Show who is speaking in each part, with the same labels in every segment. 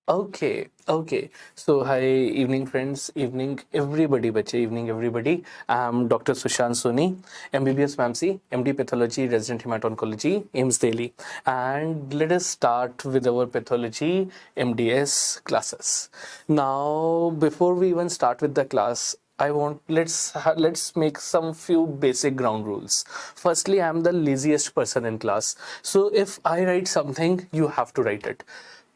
Speaker 1: Okay. So, hi, evening friends, evening everybody, bache, evening everybody. I'm Dr. Sushant Soni, MBBS MAMC, MD Pathology, Resident Hemato-Oncology, AIMS Delhi. And let us start with our Pathology MDS classes. Now, before we even start with the class, I want let's make some few basic ground rules. Firstly, I'm the laziest person in class, so if I write something, you have to write it.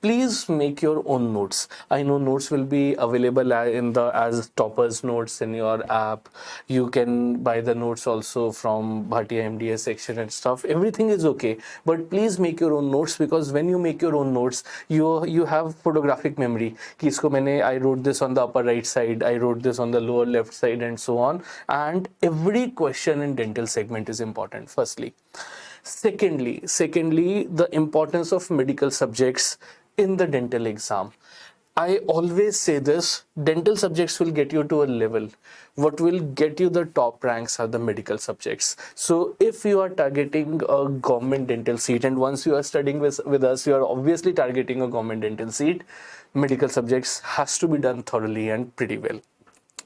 Speaker 1: Please make your own notes. I know notes will be available in the as toppers notes in your app. You can buy the notes also from Bhatia MDS section and stuff. Everything is okay, but please make your own notes, because when you make your own notes, you have photographic memory. कि इसको मैंने I wrote this on the upper right side, I wrote this on the lower left side, and so on. And every question in dental segment is important. Firstly. Secondly, the importance of medical subjects in the dental exam. I always say this, dental subjects will get you to a level. What will get you the top ranks are the medical subjects. So if you are targeting a government dental seat, and once you are studying with us, you are obviously targeting a government dental seat, medical subjects has to be done thoroughly and pretty well.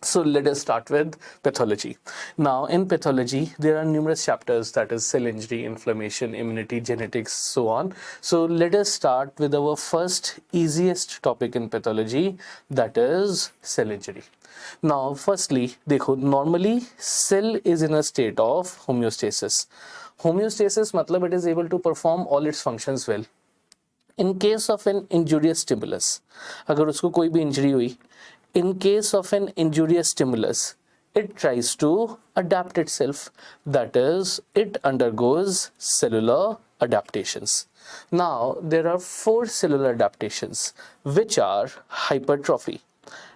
Speaker 1: So let us start with pathology. Now in pathology, there are numerous chapters, that is cell injury, inflammation, immunity, genetics, so on. So let us start with our first easiest topic in pathology, that is cell injury. Now firstly, देखो, normally cell is in a state of homeostasis. Homeostasis matlab it is able to perform all its functions well. In case of an injurious stimulus, अगर उसको कोई भी injury हुई, in case of an injurious stimulus, it tries to adapt itself. That is, it undergoes cellular adaptations. Now, there are 4 cellular adaptations, which are hypertrophy,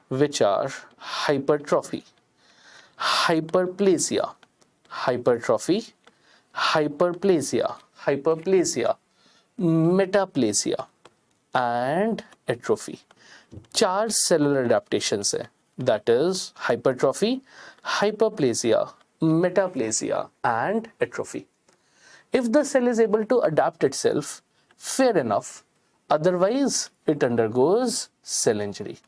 Speaker 1: hyperplasia, metaplasia, and atrophy. 4 cellular adaptations है, that is hypertrophy, hyperplasia, metaplasia, and atrophy. If the cell is able to adapt itself, fair enough. Otherwise, it undergoes cell injury.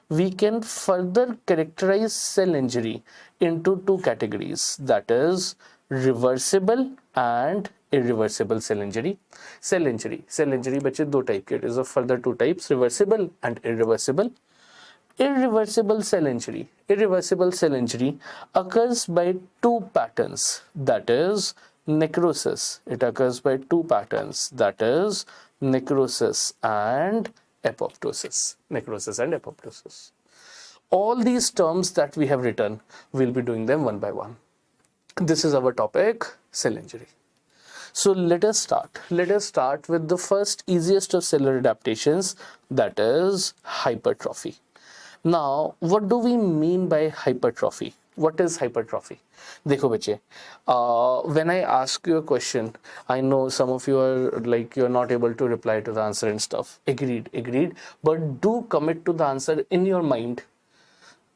Speaker 1: We can further characterize cell injury into 2 categories, that is reversible and irreversible cell injury. Cell injury बच्चे 2 type के, it is of further 2 types, reversible and irreversible. Irreversible cell injury occurs by 2 patterns, that is necrosis. It occurs by 2 patterns, that is necrosis and apoptosis. All these terms that we have written, we'll be doing them one by one. This is our topic, cell injury. So let us start. Let us start with the first easiest of cellular adaptations, that is hypertrophy. Now, what do we mean by hypertrophy? What is hypertrophy? देखो बच्चे, when I ask you a question, I know some of you are like, you're not able to reply to the answer and stuff. Agreed. But do commit to the answer in your mind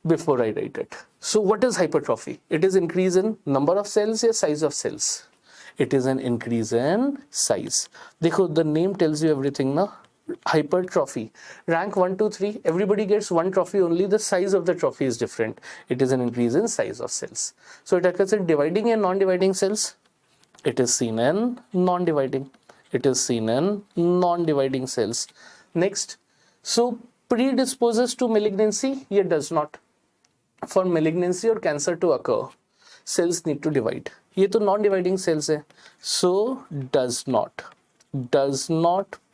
Speaker 1: before I write it. So what is hypertrophy? It is increase in number of cells or size of cells. It is an increase in size. देखो, the name tells you everything, na? Hypertrophy. Rank 1, 2, 3, everybody gets 1 trophy only. The size of the trophy is different. It is an increase in size of cells. So it occurs in dividing and non-dividing cells. It is seen in non-dividing. Cells. Next, so predisposes to malignancy? It does not. For malignancy or cancer to occur, cells need to divide. ये तो non-dividing cells है, so does not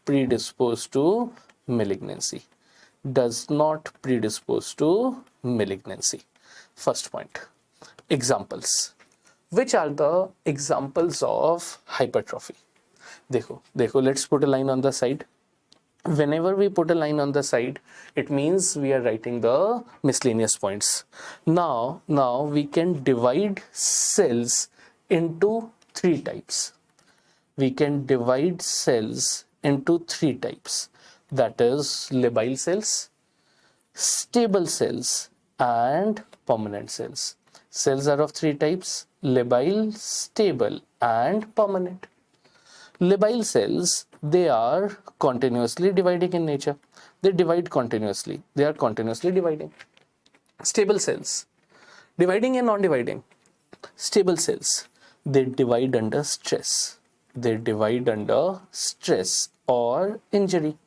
Speaker 1: predispose to malignancy. First point. Examples. Which are the examples of hypertrophy? देखो, let's put a line on the side. Whenever we put a line on the side, it means we are writing the miscellaneous points. Now we can divide cells into 3 types. That is labile cells, stable cells, and permanent cells. Cells are of 3 types: labile, stable, and permanent. Labile cells, they are continuously dividing in nature. They divide continuously. They are continuously dividing. Stable cells, dividing and non-dividing. Stable cells, they divide under stress. They divide under stress or injury.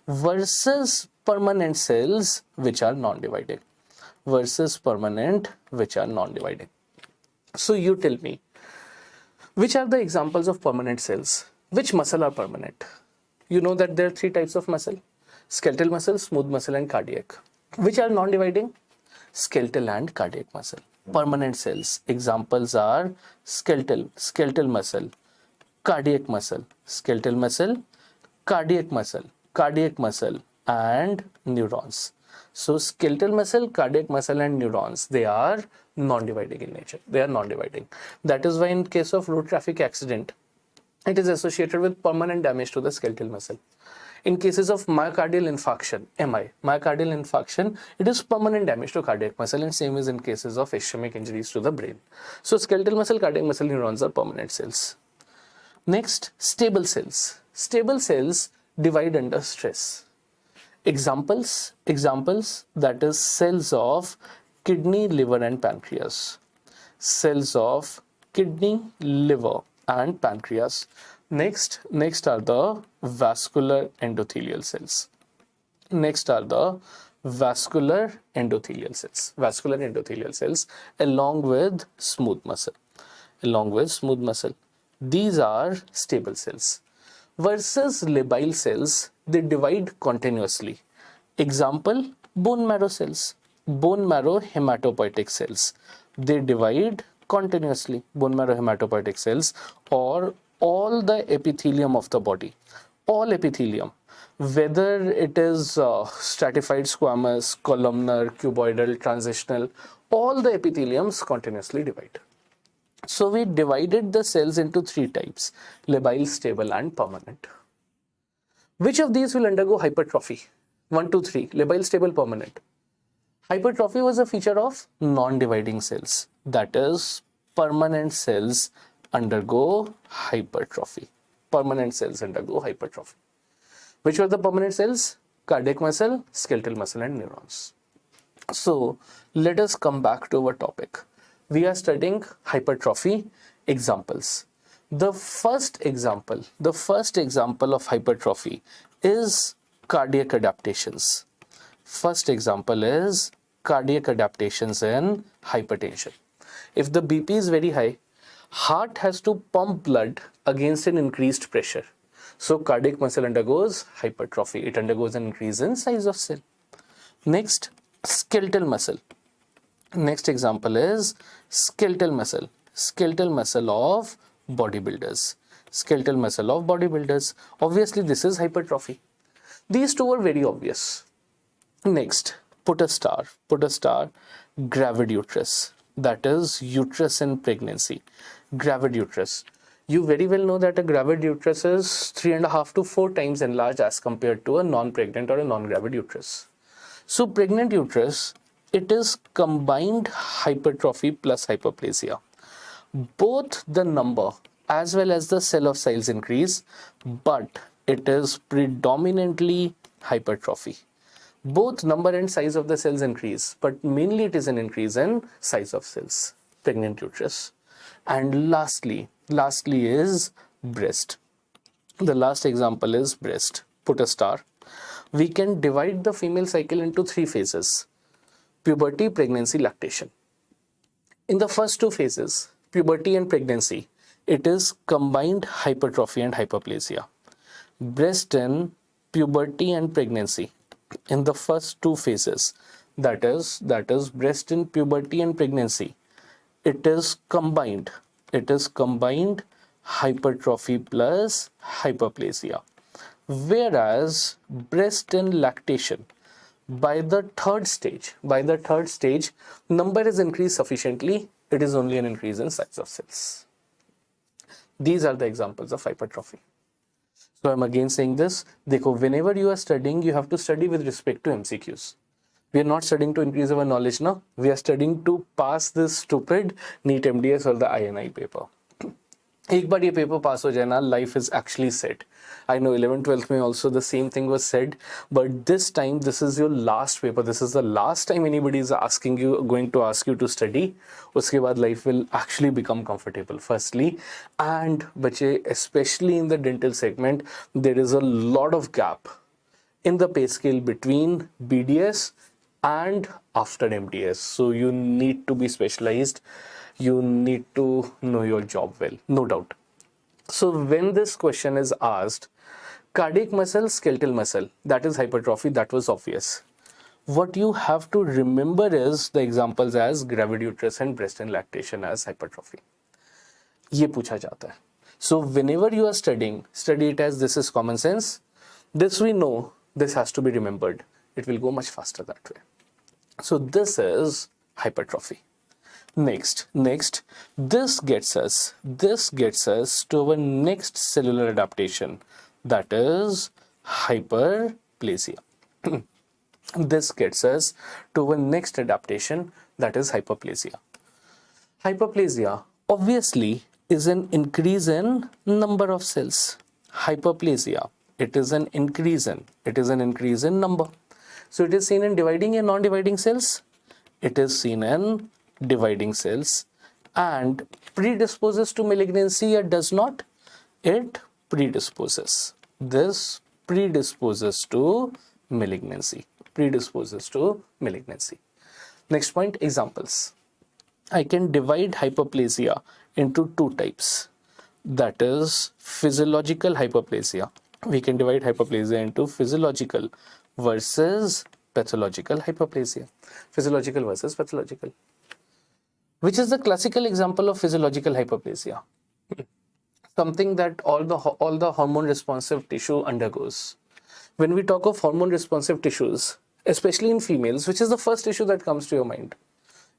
Speaker 1: Versus permanent cells which are non-dividing. Versus permanent which are non-dividing. So you tell me, which are the examples of permanent cells? Which muscle are permanent? You know that there are three types of muscle: skeletal muscle, smooth muscle, and cardiac. Which are non-dividing? Skeletal and cardiac muscle. Permanent cells, examples are skeletal muscle, cardiac muscle, skeletal muscle, cardiac muscle, and neurons. So skeletal muscle, cardiac muscle, and neurons, they are non-dividing in nature. They are non-dividing. That is why in case of road traffic accident, it is associated with permanent damage to the skeletal muscle. In cases of myocardial infarction, myocardial infarction, it is permanent damage to cardiac muscle, and same is in cases of ischemic injuries to the brain. So skeletal muscle, cardiac muscle, neurons are permanent cells. Next, stable cells. Stable cells divide under stress. Examples, that is cells of kidney, liver, and pancreas. Cells of kidney, liver, and pancreas. Next are the vascular endothelial cells. Vascular endothelial cells along with smooth muscle. These are stable cells. Versus labile cells, they divide continuously. Example, bone marrow cells, bone marrow hematopoietic cells. They divide continuously, bone marrow hematopoietic cells, or all the epithelium of the body. All epithelium, whether it is stratified squamous, columnar, cuboidal, transitional, all the epitheliums continuously divide. So we divided the cells into three types: labile, stable, and permanent. Which of these will undergo hypertrophy? 1, 2, 3. Labile, stable, permanent. Hypertrophy was a feature of non-dividing cells. That is, permanent cells undergo hypertrophy. Which were the permanent cells? Cardiac muscle, skeletal muscle, and neurons. So let us come back to our topic. We are studying hypertrophy examples. The first example of hypertrophy is cardiac adaptations. First example is cardiac adaptations in hypertension. If the BP is very high, heart has to pump blood against an increased pressure. So cardiac muscle undergoes hypertrophy. It undergoes an increase in size of cell. Next, skeletal muscle. Next example is skeletal muscle of bodybuilders. Obviously, this is hypertrophy. These two are very obvious. Next, put a star, gravid uterus. That is uterus in pregnancy. Gravid uterus. You very well know that a gravid uterus is 3.5 to 4 times enlarged as compared to a non-pregnant or a non-gravid uterus. So pregnant uterus, it is combined hypertrophy plus hyperplasia. Both the number as well as the cell of size increase, but it is predominantly hypertrophy. Both number and size of the cells increase, but mainly it is an increase in size of cells. Pregnant uterus. And lastly is breast. The last example is breast. Put a star. We can divide the female cycle into 3 phases: puberty, pregnancy, lactation. In the first 2 phases, puberty and pregnancy, it is combined hypertrophy and hyperplasia. Breast in puberty and pregnancy, in the first 2 phases, that is breast in puberty and pregnancy, it is combined hypertrophy plus hyperplasia. Whereas breast in lactation, by the third stage, number is increased sufficiently, it is only an increase in size of cells. These are the examples of hypertrophy. So I'm again saying this, whenever you are studying, you have to study with respect to MCQs. We are not studying to increase our knowledge now. We are studying to pass this stupid NEET MDS or the INI paper. एक बार ये paper pass हो जाए ना, life is actually set. I know 11th 12th में also the same thing was said, but this time this is your last paper. This is the last time anybody is going to ask you to study. उसके बाद life will actually become comfortable firstly, and बच्चे especially in the dental segment there is a lot of gap in the pay scale between BDS and after MDS. So you need to be specialized. You need to know your job well, no doubt. So when this question is asked, cardiac muscle, skeletal muscle, that is hypertrophy, that was obvious. What you have to remember is the examples as gravid uterus and breast and lactation as hypertrophy. ये पूछा जाता है. So whenever you are studying, study it as this is common sense. This we know, this has to be remembered. It will go much faster that way. So this is hypertrophy. Next, this gets us to our next cellular adaptation, that is hyperplasia. This gets us to our next adaptation, that is hyperplasia. Hyperplasia obviously is an increase in number of cells. Hyperplasia, it is an increase in number. So it is seen in dividing and non-dividing cells. It is seen in dividing cells and predisposes to malignancy or does not. It predisposes. This predisposes to malignancy. Next point, examples. I can divide hyperplasia into two types. That is physiological hyperplasia. We can divide hyperplasia into physiological versus pathological hyperplasia. Physiological versus pathological. Which is the classical example of physiological hyperplasia? Something that all the hormone responsive tissue undergoes. When we talk of hormone responsive tissues, especially in females, which is the first issue that comes to your mind?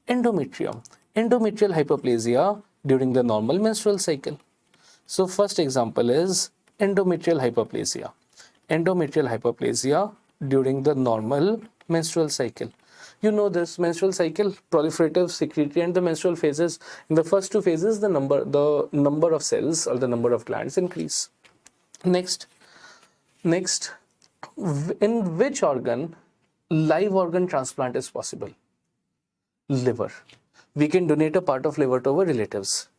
Speaker 1: Endometrium. Endometrial hyperplasia during the normal menstrual cycle. So first example is endometrial hyperplasia. Endometrial hyperplasia during the normal menstrual cycle. You know this menstrual cycle, proliferative, secretory, and the menstrual phases. In the first two phases, the number of cells or the number of glands increase. Next, in which organ live organ transplant is possible? Liver. We can donate a part of liver to our relatives.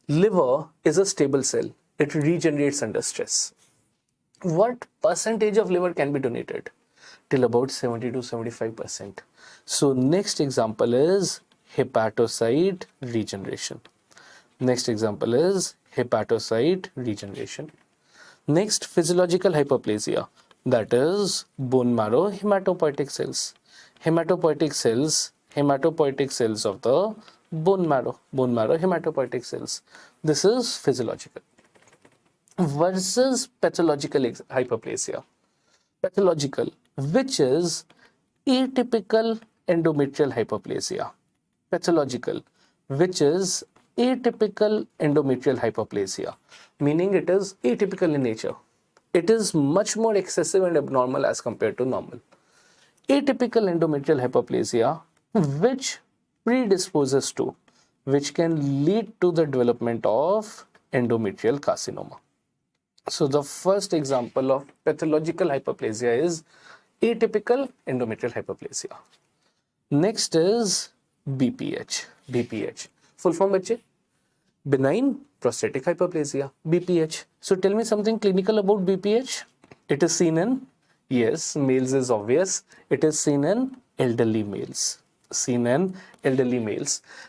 Speaker 1: Liver is a stable cell. It regenerates under stress. What percentage of liver can be donated? Till about 70 to 75%. So next example is hepatocyte regeneration. Next, physiological hyperplasia, that is bone marrow hematopoietic cells. Hematopoietic cells of the bone marrow hematopoietic cells. This is physiological. Versus pathological hyperplasia. Pathological, which is atypical endometrial hyperplasia. Pathological, which is atypical endometrial hyperplasia, meaning it is atypical in nature. It is much more excessive and abnormal as compared to normal. Atypical endometrial hyperplasia, which predisposes to, which can lead to the development of endometrial carcinoma. So the first example of pathological hyperplasia is atypical endometrial hyperplasia. Next is BPH. Full form bache? Benign prostatic hyperplasia, BPH. So tell me something clinical about BPH. It is seen in, yes, males is obvious. It is seen in elderly males.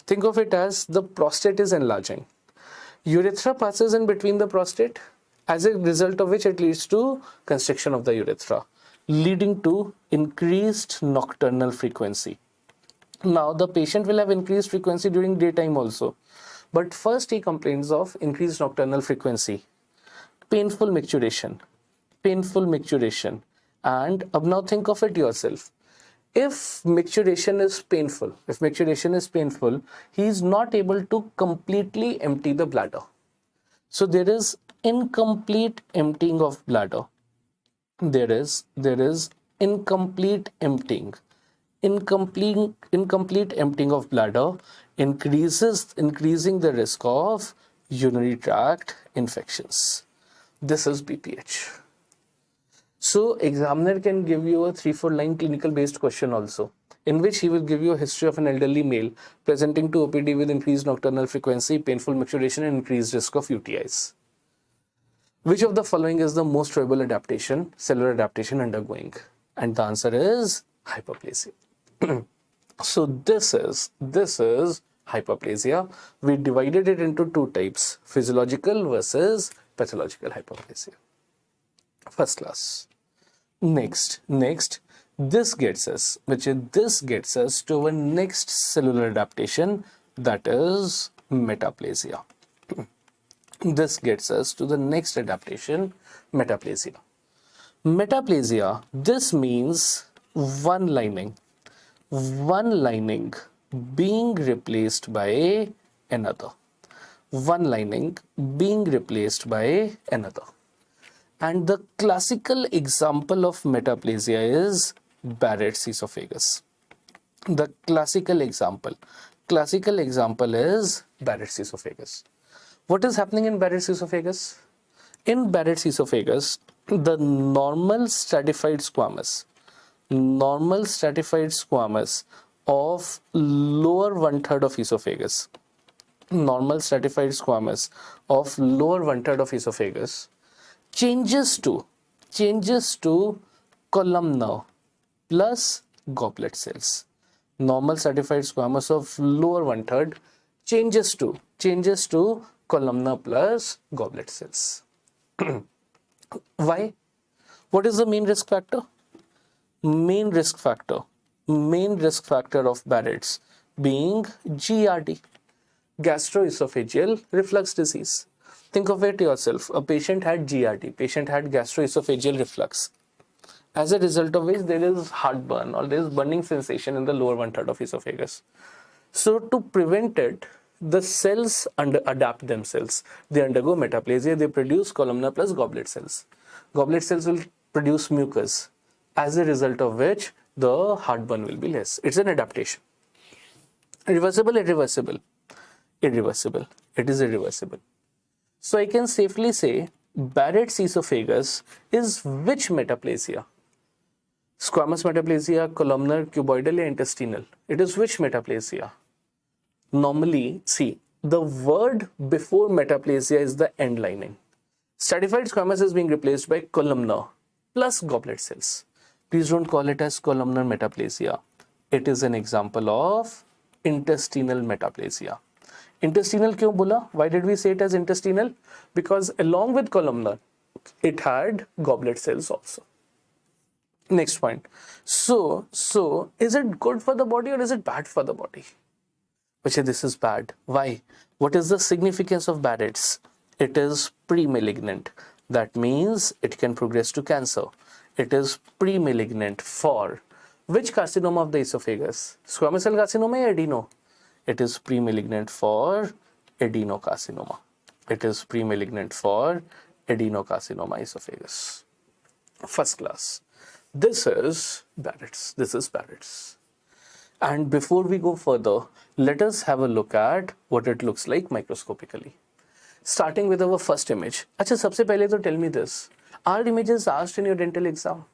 Speaker 1: Think of it as the prostate is enlarging. Urethra passes in between the prostate, as a result of which it leads to constriction of the urethra, leading to increased nocturnal frequency. Now the patient will have increased frequency during daytime also, but first he complains of increased nocturnal frequency, painful micturition, and now think of it yourself. If micturition is painful, he is not able to completely empty the bladder. So there is incomplete emptying of bladder. There is incomplete emptying. Incomplete emptying of bladder increasing the risk of urinary tract infections. This is BPH. So examiner can give you a 3-4 line clinical based question also, in which he will give you a history of an elderly male presenting to OPD with increased nocturnal frequency, painful micturition, and increased risk of UTIs. Which of the following is the most probable adaptation, cellular adaptation undergoing? And the answer is hyperplasia. So this is hyperplasia. We divided it into two types, physiological versus pathological hyperplasia. First class. Next, this gets us to our next cellular adaptation, that is metaplasia. This gets us to the next adaptation, metaplasia. Metaplasia, this means one lining being replaced by another. One lining being replaced by another. And the classical example of metaplasia is Barrett's esophagus. The classical example is Barrett's esophagus. What is happening in Barrett's esophagus? In Barrett's esophagus, the normal stratified squamous of lower 1/3 of esophagus, changes to columnar plus goblet cells. Normal stratified squamous of lower 1/3 changes to columnar plus goblet cells. Why? What is the main risk factor? Main risk factor of Barrett's being GERD, gastroesophageal reflux disease. Think of it yourself. A patient had GERD, patient had gastroesophageal reflux, as a result of which there is heartburn or there is burning sensation in the lower 1/3 of esophagus. So to prevent it, the cells adapt themselves. They undergo metaplasia, they produce columnar plus goblet cells. Goblet cells will produce mucus, as a result of which the heartburn will be less. It's an adaptation. Reversible, irreversible. Irreversible. It is irreversible. So I can safely say Barrett's esophagus is which metaplasia? Squamous metaplasia, columnar, cuboidal, or intestinal? It is which metaplasia? Normally, see, the word before metaplasia is the end lining. Stratified squamous is being replaced by columnar plus goblet cells. Please don't call it as columnar metaplasia. It is an example of intestinal metaplasia. Intestinal kyun bola? Why did we say it as intestinal? Because along with columnar, it had goblet cells also. Next point. So is it good for the body or is it bad for the body? Which this is bad. Why? What is the significance of Barrett's? It is pre-malignant. That means it can progress to cancer. It is pre-malignant for which carcinoma of the esophagus? Squamous cell carcinoma or adeno? It is pre-malignant for adenocarcinoma. It is pre-malignant for adenocarcinoma esophagus. First class. This is Barrett's. And before we go further, let us have a look at what it looks like microscopically. Starting with our first image. Acha, sabse pehle to tell me this. Are images asked in your dental exam?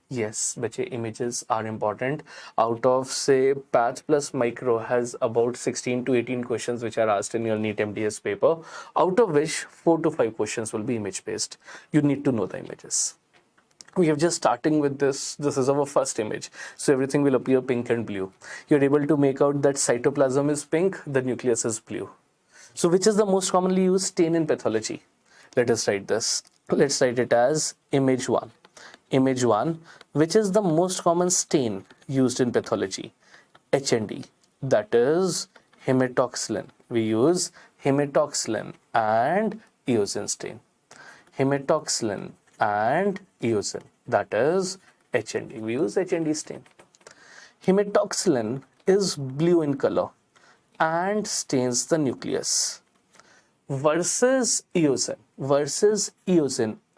Speaker 1: Yes, bache, images are important. Out of, say, Path plus Micro has about 16 to 18 questions which are asked in your NEET MDS paper, out of which 4 to 5 questions will be image based. You need to know the images. We have just starting with this. This is our first image. So everything will appear pink and blue. You're able to make out that cytoplasm is pink, the nucleus is blue. So which is the most commonly used stain in pathology? Let us write this. Let's write it as image 1. Image 1, which is the most common stain used in pathology? HND, that is hematoxylin. We use hematoxylin and eosin stain. Hematoxylin and eosin, that is HND. We use HND stain. Hematoxylin is blue in color and stains the nucleus. Versus eosin,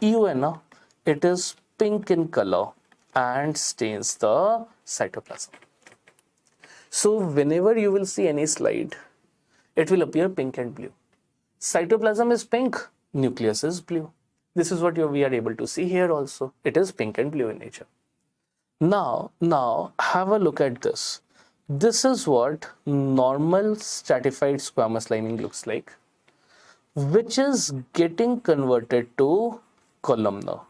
Speaker 1: EON, it is pink in color and stains the cytoplasm. So whenever you will see any slide, it will appear pink and blue. Cytoplasm is pink, nucleus is blue. This is what we are able to see here also. It is pink and blue in nature. Now have a look at this. This is what normal stratified squamous lining looks like, which is getting converted to columnar,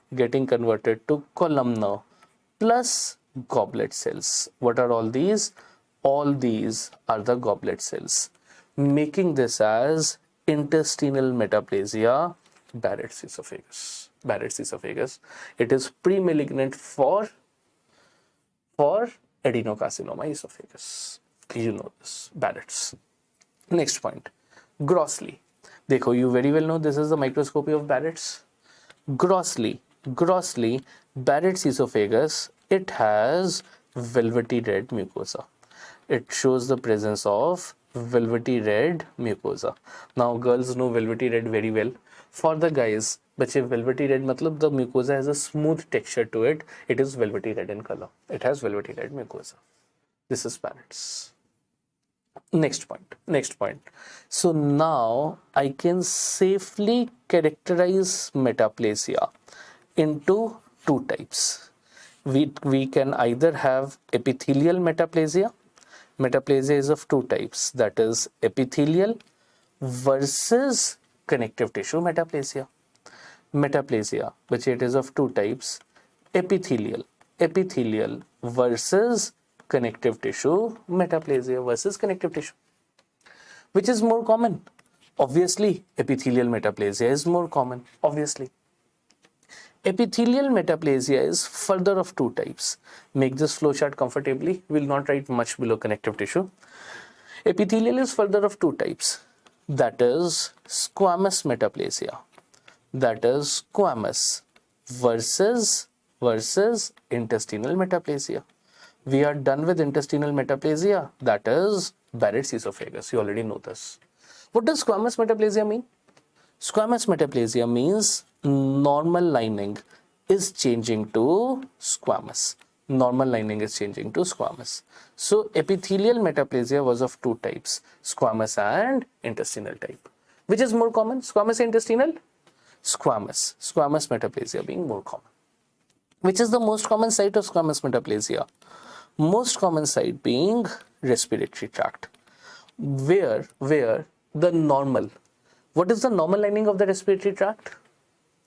Speaker 1: plus goblet cells. What are all these? All these are the goblet cells, making this as intestinal metaplasia, Barrett's esophagus. It is pre-malignant for adenocarcinoma esophagus. You know this, Barrett's. Next point, grossly. Dekho, you very well know this is the microscopy of Barrett's. Grossly, Barrett's esophagus, it has velvety red mucosa. It shows the presence of velvety red mucosa. Now girls know velvety red very well. For the guys, बच्चे velvety red मतलब the mucosa has a smooth texture to it. It is velvety red in color. It has velvety red mucosa. This is Barrett's. Next point. So now I can safely characterize metaplasia into two types. We can either have epithelial metaplasia. Metaplasia is of two types, that is epithelial versus connective tissue metaplasia. Which it is of two types, epithelial versus connective tissue metaplasia versus connective tissue. Which is more common? Obviously, epithelial metaplasia is more common, obviously. Epithelial metaplasia is further of two types. Make this flowchart comfortably. We will not write much below connective tissue. Epithelial is further of two types. That is squamous metaplasia. That is squamous versus intestinal metaplasia. We are done with intestinal metaplasia. That is Barrett's esophagus. You already know this. What does squamous metaplasia mean? Squamous metaplasia means normal lining is changing to squamous. So epithelial metaplasia was of two types, squamous and intestinal type. Which is more common, squamous and intestinal? Squamous metaplasia being more common. Which is the most common site of squamous metaplasia? Most common site being respiratory tract. Where the normal, what is the normal lining of the respiratory tract?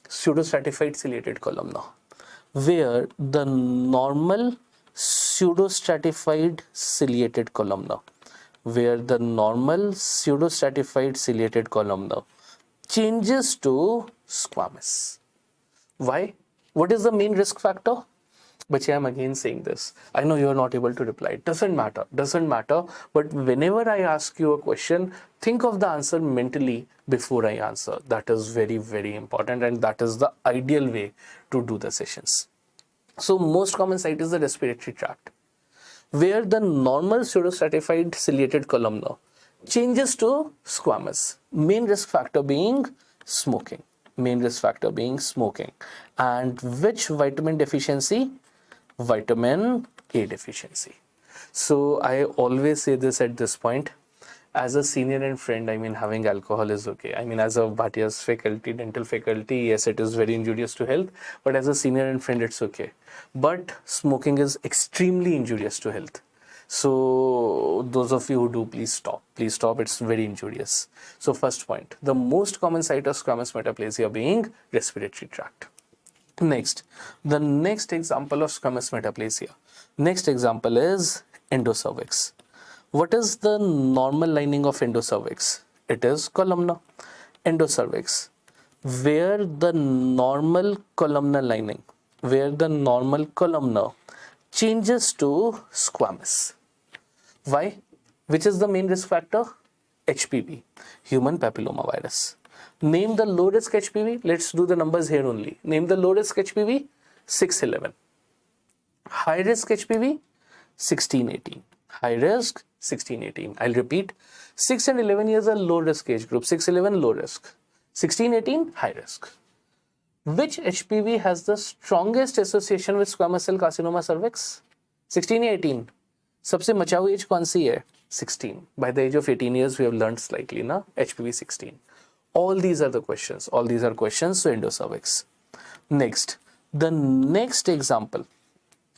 Speaker 1: Pseudostratified ciliated columna. Where the normal pseudostratified ciliated columna changes to squamous. Why? What is the main risk factor? But I am again saying this. I know you are not able to reply. It doesn't matter. But whenever I ask you a question, think of the answer mentally before I answer. That is very, very important, and that is the ideal way to do the sessions. So most common site is the respiratory tract, where the normal pseudostratified ciliated columna changes to squamous. Main risk factor being smoking. And which vitamin deficiency? Vitamin A deficiency. So I always say this at this point. As a senior and friend, I mean, having alcohol is okay. I mean, as a Bhatia's faculty, dental faculty, yes, it is very injurious to health. But as a senior and friend, it's okay. But smoking is extremely injurious to health. So those of you who do, please stop. It's very injurious. So first point, the most common site of squamous metaplasia being respiratory tract. Next, the next example of squamous metaplasia. Next example is endocervix. What is the normal lining of endocervix? It is columnar. Endocervix, where the normal columnar lining, changes to squamous. Why? Which is the main risk factor? HPV, human papillomavirus. Name the low risk HPV. Let's do the numbers here only. Name the low risk HPV, 611. High risk HPV, 1618. High risk, 1618. I'll repeat. 6 and 11 years are low risk age group. 611 low risk. 1618 high risk. Which HPV has the strongest association with squamous cell carcinoma cervix? 16 या 18? सबसे मचाऊ as कौन सी है? 16. By the age of 18 years, we have learned slightly, na? HPV 16. All these are the questions. All these are questions to endocervix. Next, the next example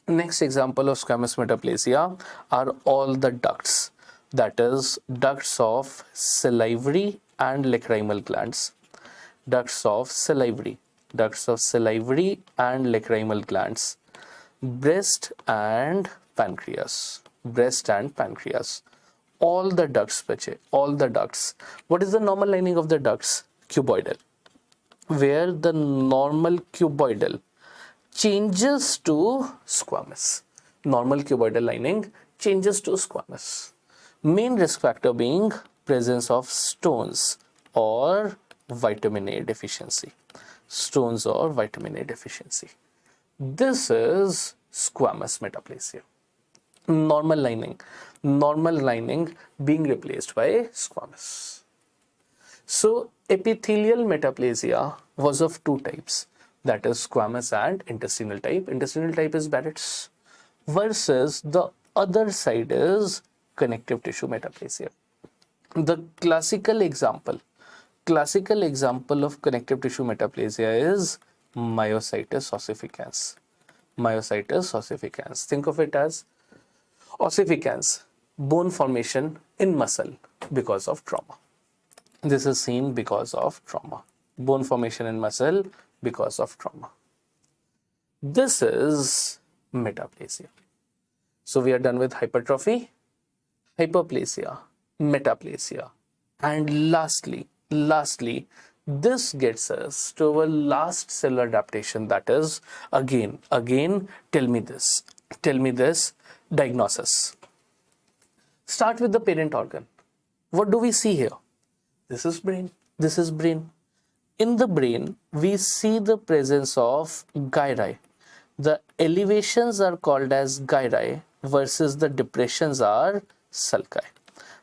Speaker 1: of squamous metaplasia are all the ducts. That is, ducts of salivary and lacrimal glands. Ducts of salivary and lacrimal glands. Breast and pancreas. All the ducts, bache, all the ducts. What is the normal lining of the ducts? Cuboidal. Where the normal cuboidal changes to squamous. Normal cuboidal lining changes to squamous. Main risk factor being presence of stones or vitamin A deficiency. Stones or vitamin A deficiency. This is squamous metaplasia. Normal lining being replaced by squamous. So epithelial metaplasia was of two types, that is squamous and intestinal type. Intestinal type is Barrett's, versus the other side is connective tissue metaplasia. The classical example of connective tissue metaplasia is myositis ossificans. Think of it as ossificans, bone formation in muscle because of trauma. This is seen because of trauma. Bone formation in muscle because of trauma. This is metaplasia. So we are done with hypertrophy, hyperplasia, metaplasia, and lastly, this gets us to our last cellular adaptation, that is, again, tell me this, diagnosis. Start with the parent organ. What do we see here? This is brain. In the brain, we see the presence of gyri. The elevations are called as gyri versus the depressions are sulci.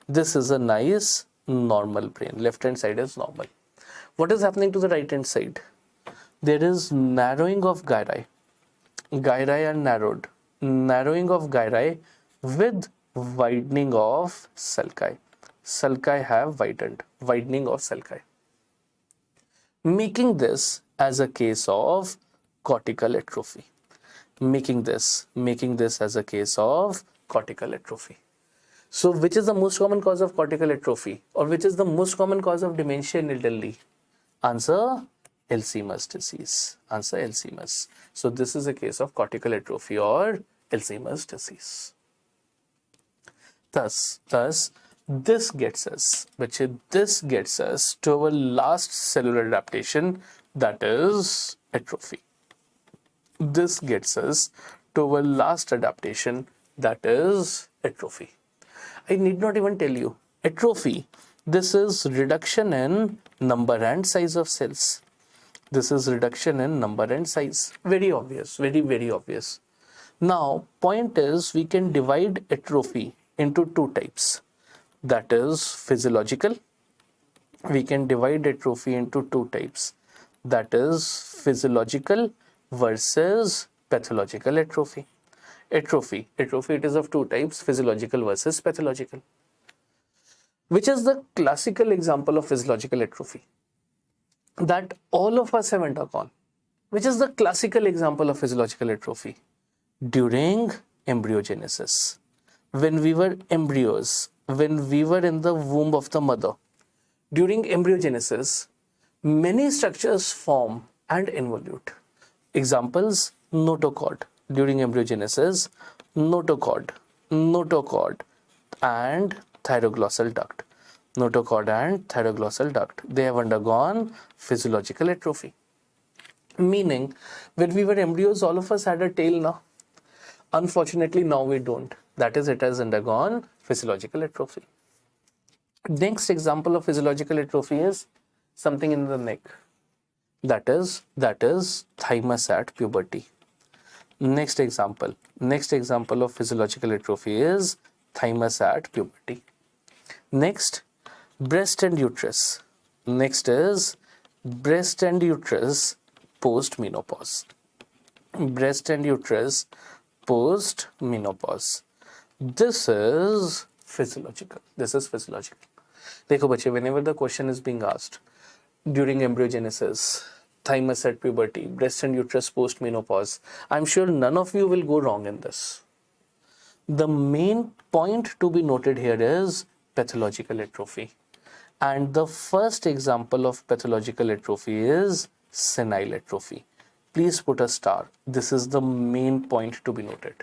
Speaker 1: This is a nice normal brain. Left hand side is normal. What is happening to the right hand side? There is narrowing of gyri. Gyri are narrowed. Narrowing of gyri with widening of sulci. Sulci have widened. Widening of sulci. Making this as a case of cortical atrophy. Making this as a case of cortical atrophy. So which is the most common cause of cortical atrophy, or which is the most common cause of dementia in elderly? Answer, Alzheimer's disease. Answer, Alzheimer's. So this is a case of cortical atrophy or Alzheimer's disease. Thus, this gets us to our last cellular adaptation, that is atrophy. This gets us to our last adaptation, that is atrophy. I need not even tell you. Atrophy, this is reduction in number and size of cells. This is reduction in number and size. Very obvious, very obvious. Now, point is, we can divide atrophy into two types. That is physiological. We can divide atrophy into two types. That is physiological versus pathological atrophy. Atrophy, it is of two types, physiological versus pathological. Which is the classical example of physiological atrophy that all of us have undergone? Which is the classical example of physiological atrophy? During embryogenesis. When we were embryos, when we were in the womb of the mother, during embryogenesis, many structures form and involute. Examples, notochord. During embryogenesis, notochord and thyroglossal duct. Notochord and thyroglossal duct. They have undergone physiological atrophy. Meaning, when we were embryos, all of us had a tail now. Unfortunately, now we don't. That is, it has undergone physiological atrophy. Next example of physiological atrophy is something in the neck. That is thymus at puberty. Next example of physiological atrophy is thymus at puberty. Next, breast and uterus. Next is breast and uterus post-menopause. Breast and uterus post-menopause. This is physiological. Dekho bache, whenever the question is being asked, during embryogenesis, thymus at puberty, breast and uterus post menopause. I'm sure none of you will go wrong in this. The main point to be noted here is pathological atrophy. And the first example of pathological atrophy is senile atrophy. Please put a star. This is the main point to be noted.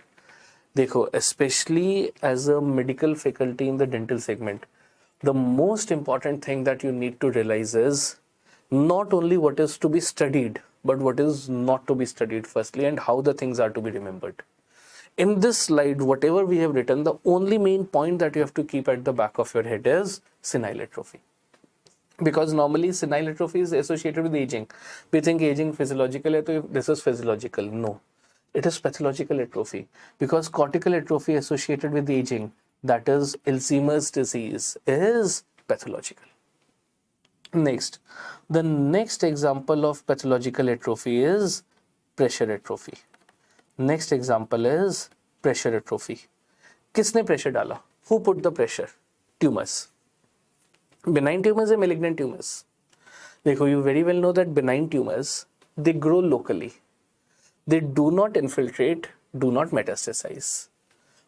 Speaker 1: Dekho, especially as a medical faculty in the dental segment, the most important thing that you need to realize is not only what is to be studied, but what is not to be studied firstly, and how the things are to be remembered. In this slide, whatever we have written, the only main point that you have to keep at the back of your head is senile atrophy. Because normally senile atrophy is associated with aging. We think aging physiological hai, so this is physiological. No, it is pathological atrophy. Because cortical atrophy associated with aging, that is Alzheimer's disease, is pathological. Next, the next example of pathological atrophy is pressure atrophy. Next example is pressure atrophy. Kisne pressure dala? Who put the pressure? Tumors. Benign tumors and malignant tumors. Dekho, you very well know that benign tumors, they grow locally. They do not infiltrate, do not metastasize.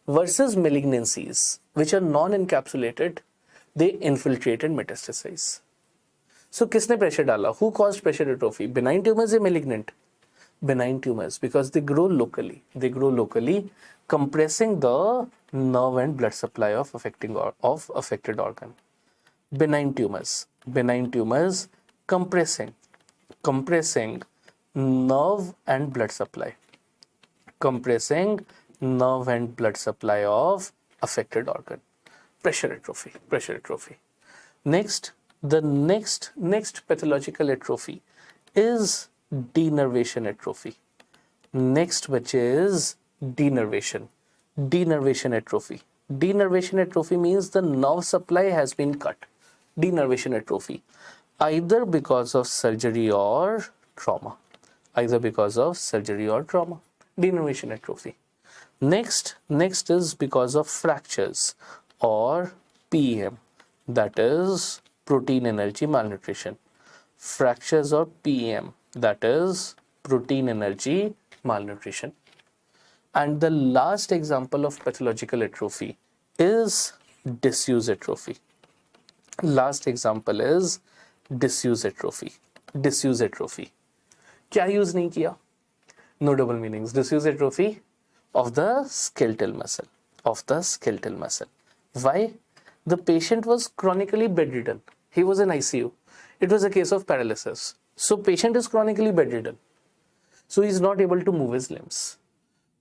Speaker 1: Versus malignancies, which are non-encapsulated, they infiltrate and metastasize. So, kisne pressure dala? Who caused pressure atrophy? Benign tumors or malignant? Benign tumors, because they grow locally. They grow locally, compressing the nerve and blood supply of affected organ. Benign tumors compressing nerve and blood supply. Compressing nerve and blood supply of affected organ. Pressure atrophy. Next, the next pathological atrophy is denervation atrophy. Next, which is denervation atrophy. Denervation atrophy means the nerve supply has been cut. Denervation atrophy, either because of surgery or trauma. Denervation atrophy. Next is because of fractures or PEM, that is protein energy malnutrition. Fractures or PEM, that is protein energy malnutrition. And the last example of pathological atrophy is disuse atrophy. Last example is disuse atrophy. क्या use नहीं किया? No double meanings. Disuse atrophy of the skeletal muscle. Why? The patient was chronically bedridden. He was in ICU. It was a case of paralysis. So patient is chronically bedridden. So he is not able to move his limbs.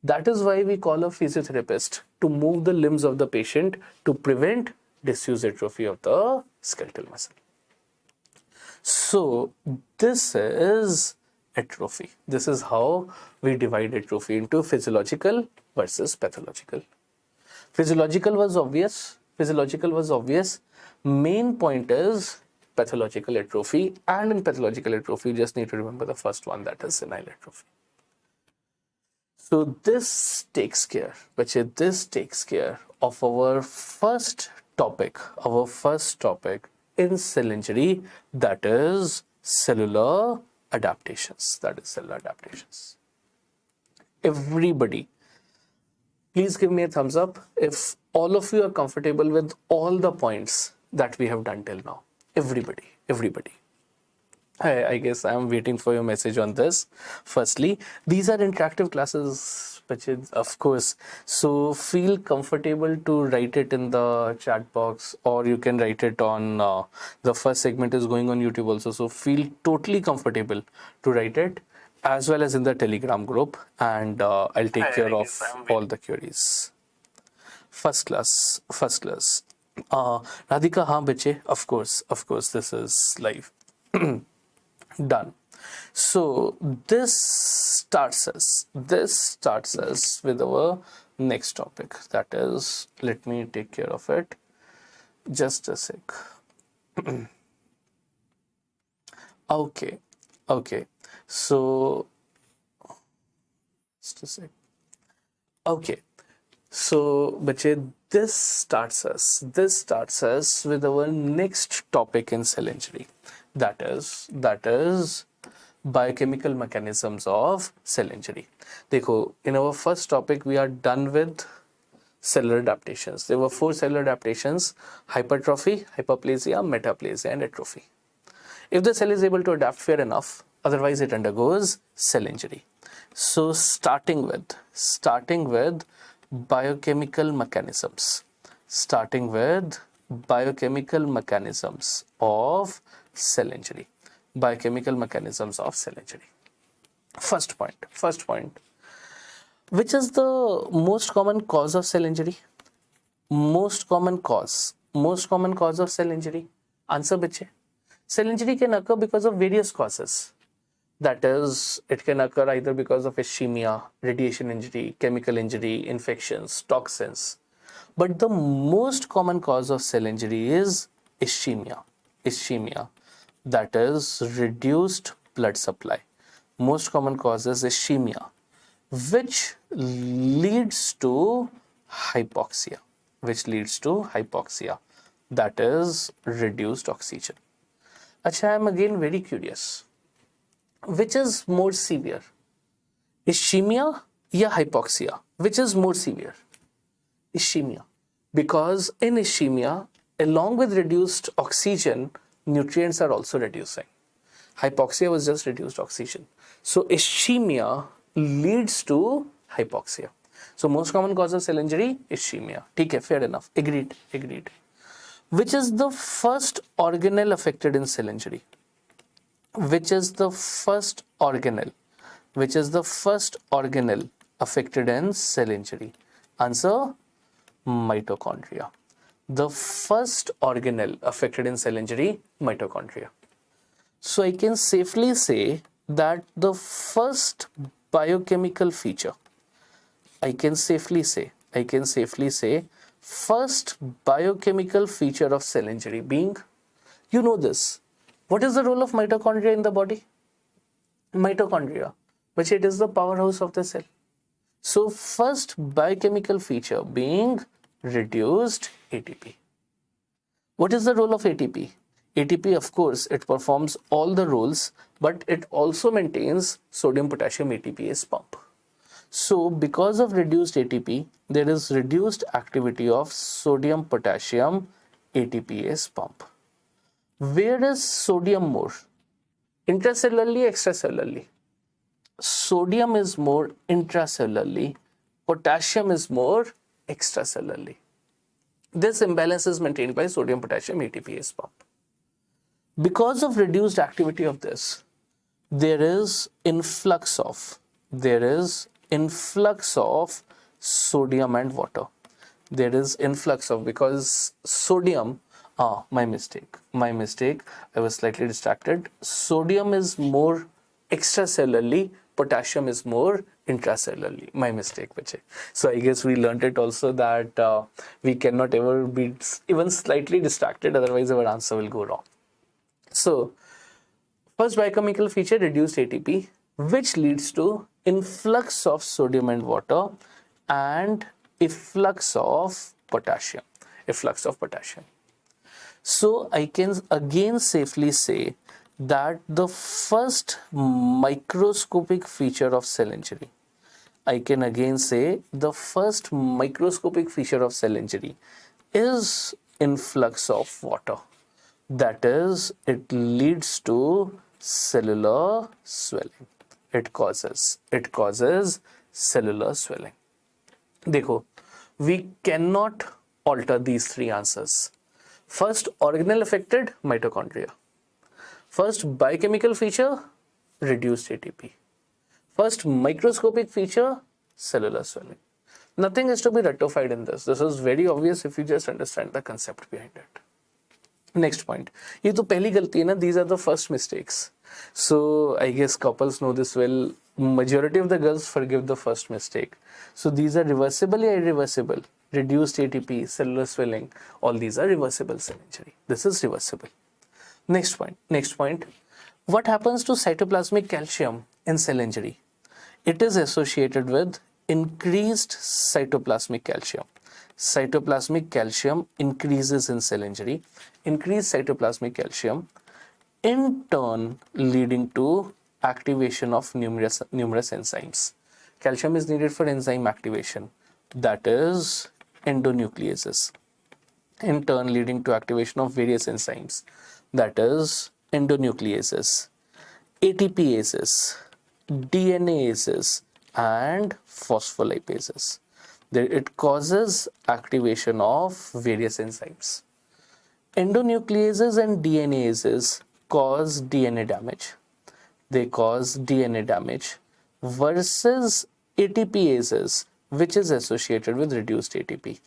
Speaker 1: That is why we call a physiotherapist to move the limbs of the patient to prevent disuse atrophy of the skeletal muscle. So this is atrophy. This is how we divide atrophy into physiological versus pathological. Physiological was obvious. Main point is pathological atrophy, and in pathological atrophy you just need to remember the first one, that is senile atrophy. So this takes care of our first topic in cell injury, that is cellular adaptations. Everybody, please give me a thumbs up if all of you are comfortable with all the points that we have done till now. Everybody. I guess I'm waiting for your message on this. Firstly, these are interactive classes, of course, so feel comfortable to write it in the chat box, or you can write it on the first segment is going on YouTube also, so feel totally comfortable to write it, as well as in the Telegram group, and I'll take care of all the queries. First class. Radhika, haan bache, of course, this is live. Done. So this starts us with our next topic, that is, let me take care of it, just a sec. Okay, so just a sec. Okay, so bache, this starts us with our next topic in cell injury, that is biochemical mechanisms of cell injury. देखो, in our first topic we are done with cellular adaptations. There were 4 cellular adaptations: hypertrophy, hyperplasia, metaplasia, and atrophy. If the cell is able to adapt, fair enough. Otherwise, it undergoes cell injury. So, starting with biochemical mechanisms. Starting with biochemical mechanisms of cell injury. Biochemical mechanisms of cell injury. First point. Which is the most common cause of cell injury? Most common cause of cell injury. Answer, bache. Cell injury can occur because of various causes. That is, it can occur either because of ischemia, radiation injury, chemical injury, infections, toxins. But the most common cause of cell injury is ischemia. That is reduced blood supply. Most common cause is ischemia, which leads to hypoxia. That is reduced oxygen. Acha, I am again very curious. Which is more severe? Ischemia या hypoxia? Which is more severe? Ischemia. Because in ischemia, along with reduced oxygen, nutrients are also reducing. Hypoxia was just reduced oxygen. So ischemia leads to hypoxia. So most common cause of cell injury, ischemia. Okay, fair enough. Agreed. Which is the first organelle affected in cell injury? Which is the first organelle affected in cell injury? Answer, mitochondria. The first organelle affected in cell injury, mitochondria. So I can safely say that the first biochemical feature, first biochemical feature of cell injury being, you know this. What is the role of mitochondria in the body? Mitochondria, which it is the powerhouse of the cell. So first biochemical feature being reduced ATP. What is the role of ATP? ATP, of course, it performs all the roles, but it also maintains sodium-potassium ATPase pump. So because of reduced ATP, there is reduced activity of sodium-potassium ATPase pump. Where is sodium more? Intracellularly, extracellularly? Sodium is more intracellularly, potassium is more extracellularly. This imbalance is maintained by sodium-potassium ATPase pump. Because of reduced activity of this, there is influx of sodium and water. There is influx of, because sodium, my mistake. I was slightly distracted. Sodium is more extracellularly, potassium is more intracellularly. My mistake, bache. So I guess we learned it also that we cannot ever be even slightly distracted, otherwise our answer will go wrong. So first biochemical feature, reduced ATP, which leads to influx of sodium and water and efflux of potassium. So I can again safely say that the first microscopic feature of cell injury, is influx of water. That is, it leads to cellular swelling. It causes cellular swelling. Dekho, we cannot alter these 3 answers. First organelle affected, mitochondria. First biochemical feature, reduced ATP. First microscopic feature, cellular swelling. Nothing is to be rectified in this. This is very obvious if you just understand the concept behind it. Next point. ये तो पहली गलती है ना. These are the first mistakes. So I guess couples know this well. Majority of the girls forgive the first mistake. So these are reversible or irreversible. Reduced ATP, cellular swelling, all these are reversible cell injury. This is reversible. Next point. What happens to cytoplasmic calcium in cell injury? It is associated with increased cytoplasmic calcium. Cytoplasmic calcium increases in cell injury. Increased cytoplasmic calcium in turn leading to activation of numerous enzymes. Calcium is needed for enzyme activation, that is endonucleases, in turn leading to activation of various enzymes, that is endonucleases, ATPases, DNAases, and phospholipases. It causes activation of various enzymes. Endonucleases and DNAases cause DNA damage. They cause DNA damage versus ATPases, which is associated with reduced ATP.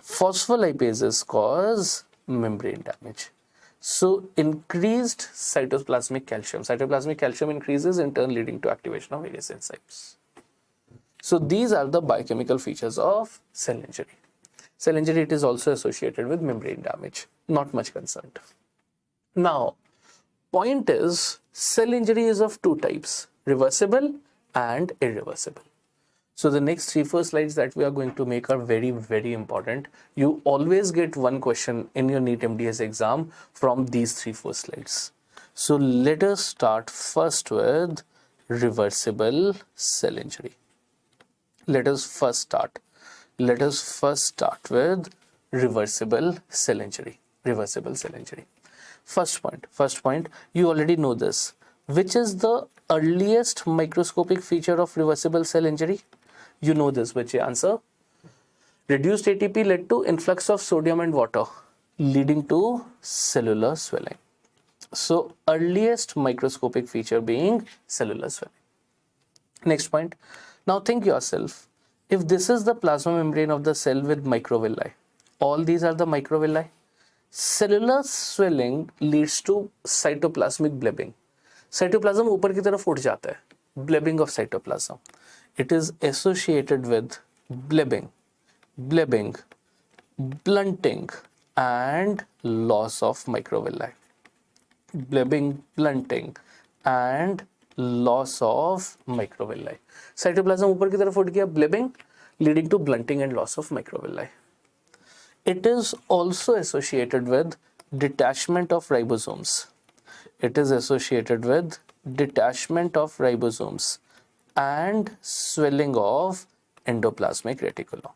Speaker 1: Phospholipases cause membrane damage. So increased cytoplasmic calcium increases, in turn leading to activation of various enzymes. So these are the biochemical features of cell injury. Cell injury, it is also associated with membrane damage. Not much concerned. Now, point is, cell injury is of two types, reversible and irreversible. So the next 3-4 slides that we are going to make are very, very important. You always get one question in your NEET MDS exam from these 3-4 slides. So let us start first with reversible cell injury. Let us first start with reversible cell injury. First point, you already know this. Which is the earliest microscopic feature of reversible cell injury? You know this, which answer? Reduced ATP led to influx of sodium and water, leading to cellular swelling. So earliest microscopic feature being cellular swelling. Next point. Now think yourself, if this is the plasma membrane of the cell with microvilli, all these are the microvilli, cellular swelling leads to cytoplasmic blebbing. Cytoplasm ऊपर की तरफ उठ जाता है, blebbing of cytoplasm. It is associated with blebbing, blunting, and loss of microvilli. Blebbing, blunting, and loss of microvilli. Cytoplasm ऊपर की तरफ उठ गया, blebbing, leading to blunting and loss of microvilli. It is also associated with detachment of ribosomes. And swelling of endoplasmic reticulum.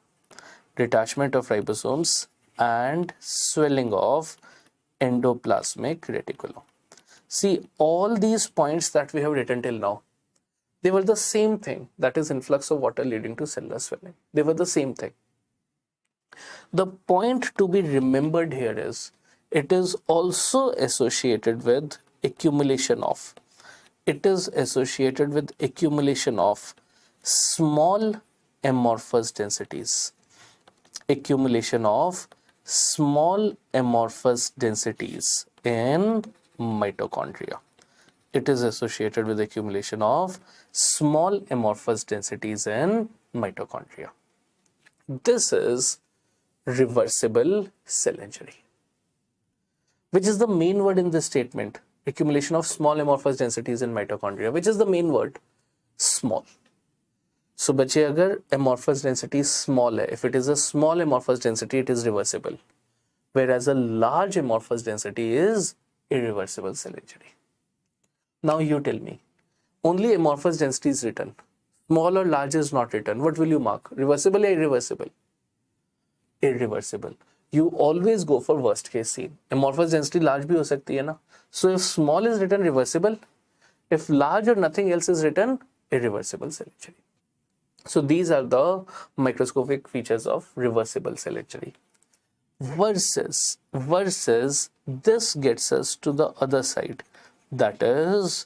Speaker 1: Detachment of ribosomes and swelling of endoplasmic reticulum. See, all these points that we have written till now, they were the same thing, that is influx of water leading to cellular swelling. They were the same thing. The point to be remembered here is, it is also associated with accumulation of small amorphous densities. In mitochondria. It is associated with accumulation of small amorphous densities in mitochondria. This is reversible cell injury. Which is the main word in this statement? Accumulation of small amorphous densities in mitochondria. Which is the main word? Small. So बच्चे अगर amorphous density small है, if it is a small amorphous density, it is reversible. Whereas a large amorphous density is irreversible cell injury. Now you tell me, only amorphous density is written. Small or large is not written. What will you mark? Reversible or irreversible? Irreversible. You always go for worst case scene. Amorphous density large भी हो सकती है ना. So if small is written, reversible. If large or nothing else is written, irreversible cell injury. So these are the microscopic features of reversible cell injury. Versus this gets us to the other side, that is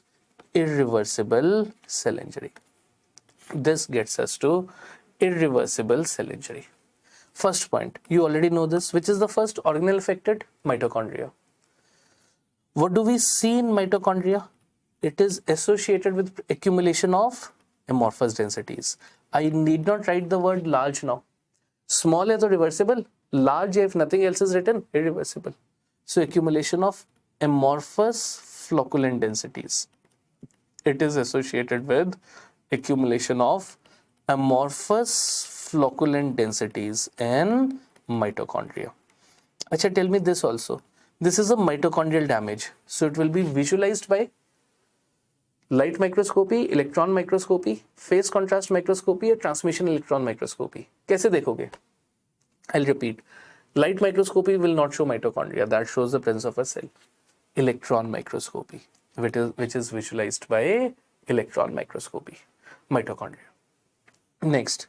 Speaker 1: irreversible cell injury. This gets us to irreversible cell injury. First point, you already know this. Which is the first organelle affected? Mitochondria. What do we see in mitochondria? It is associated with accumulation of amorphous densities. I need not write the word large now. Small is reversible. Large, if nothing else is written, irreversible. So accumulation of amorphous flocculent densities. It is associated with accumulation of amorphous flocculent densities in mitochondria. Achha, tell me this also. This is a mitochondrial damage. So it will be visualized by light microscopy, electron microscopy, phase contrast microscopy or transmission electron microscopy. कैसे देखोगे? I'll repeat. Light microscopy will not show mitochondria. That shows the presence of a cell. Electron microscopy, which is visualized by electron microscopy, mitochondria. Next,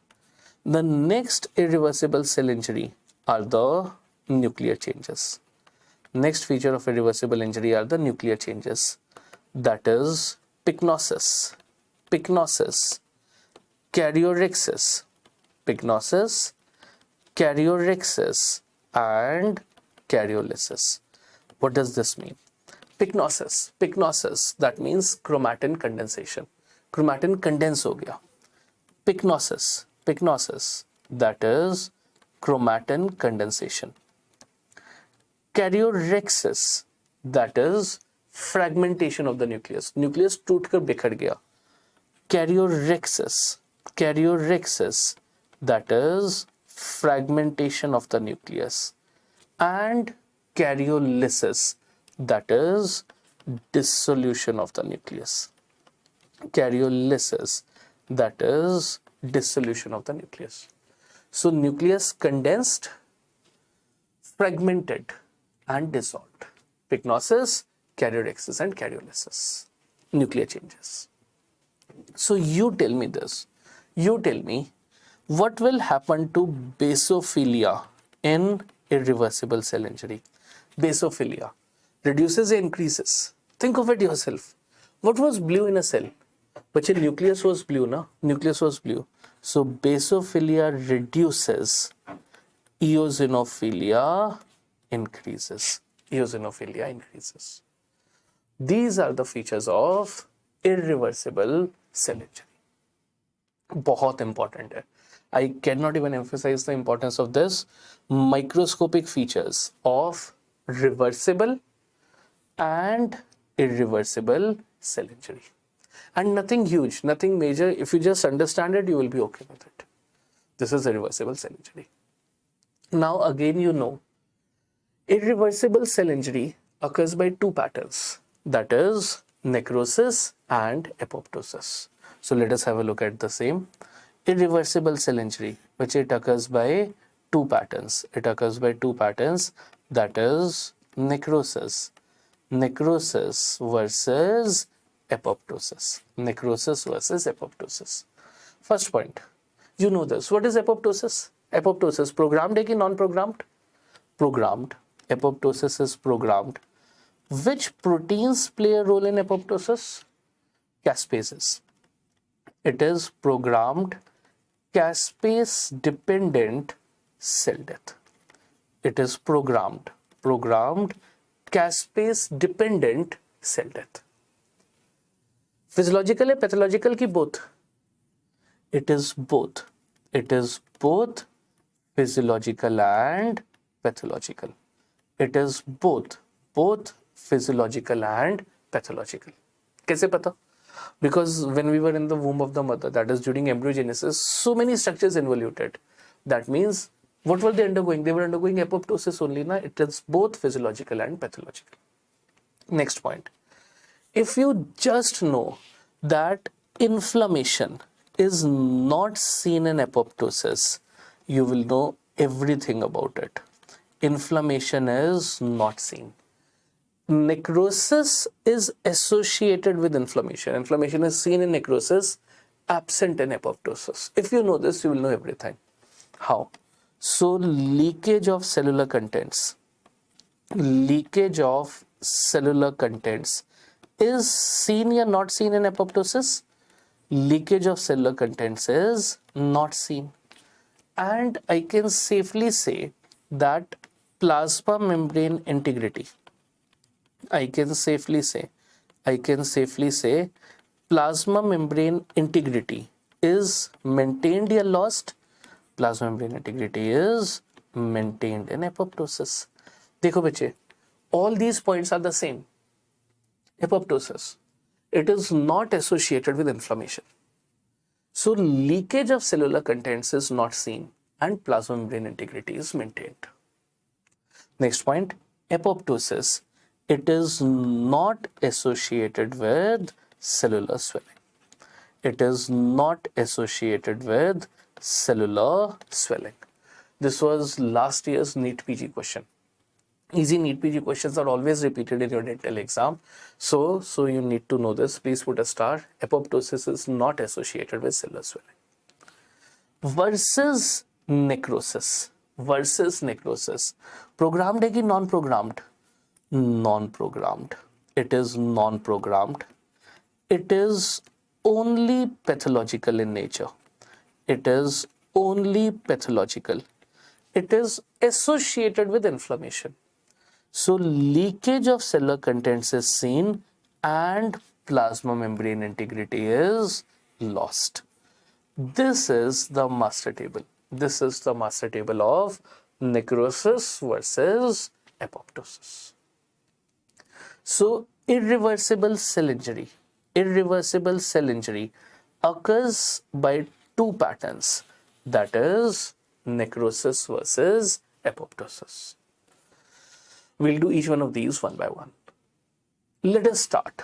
Speaker 1: the next irreversible cell injury are the nuclear changes. Next feature of irreversible injury are the nuclear changes. That is pycnosis, karyorrhexis, and karyolysis. What does this mean? Pycnosis, that means chromatin condensation. Chromatin condense हो गया. Pycnosis, that is chromatin condensation. Karyorrhexis, that is fragmentation of the nucleus. Nucleus टूटकर बिखर गया. Karyorrhexis, that is fragmentation of the nucleus. And karyolysis, that is dissolution of the nucleus. Karyolysis, that is dissolution of the nucleus. So nucleus condensed, fragmented and dissolved. Pycnosis, karyorrhexis and karyolysis. Nuclear changes. So you tell me this. You tell me what will happen to basophilia in irreversible cell injury. Basophilia reduces or increases. Think of it yourself. What was blue in a cell? But your nucleus was blue, na? Nucleus was blue. So basophilia reduces, eosinophilia increases. Eosinophilia increases. These are the features of irreversible cell injury. बहुत important है. I cannot even emphasize the importance of this. Microscopic features of reversible and irreversible cell injury. And nothing huge, nothing major. If you just understand it, you will be okay with it. This is irreversible cell injury. Now again, you know, irreversible cell injury occurs by two patterns. That is necrosis and apoptosis. So let us have a look at the same. Irreversible cell injury, which it occurs by two patterns. It occurs by two patterns. That is necrosis versus apoptosis. Necrosis versus apoptosis. First point, you know this. What is apoptosis? Apoptosis, programmed है कि non-programmed? Programmed. Apoptosis is programmed. Which proteins play a role in apoptosis? Caspases. It is programmed caspase-dependent cell death. It is programmed caspase-dependent cell death. Physiological है pathological की both? It is both. It is both physiological and pathological. It is both physiological and pathological. कैसे पता? Because when we were in the womb of the mother, that is during embryogenesis, so many structures involuted. That means, what were they undergoing? They were undergoing apoptosis only. Na? It is both physiological and pathological. Next point. If you just know that inflammation is not seen in apoptosis, you will know everything about it. Inflammation is not seen. Necrosis is associated with inflammation. Inflammation is seen in necrosis, absent in apoptosis. If you know this, you will know everything. How? So leakage of cellular contents. Leakage of cellular contents is seen or not seen in apoptosis? Leakage of cellular contents is not seen. And I can safely say that plasma membrane integrity, I can safely say plasma membrane integrity is maintained or lost. Plasma membrane integrity is maintained in apoptosis. देखो बच्चे, all these points are the same. Apoptosis, it is not associated with inflammation. So leakage of cellular contents is not seen and plasma membrane integrity is maintained. Next point, Apoptosis, it is not associated with cellular swelling. It is not associated with cellular swelling. This was last year's NEET PG question. Easy NEET PG questions are always repeated in your dental exam. So you need to know this. Please put a star. Apoptosis is not associated with cellular swelling. Versus necrosis. Versus necrosis. Programmed है कि non-programmed? Non-programmed. It is non-programmed. It is only pathological in nature. It is only pathological. It is associated with inflammation. So leakage of cellular contents is seen and plasma membrane integrity is lost. This is the master table. This is the master table of necrosis versus apoptosis. So irreversible cell injury. Irreversible cell injury occurs by two patterns, that is necrosis versus apoptosis. We'll do each one of these one by one. Let us start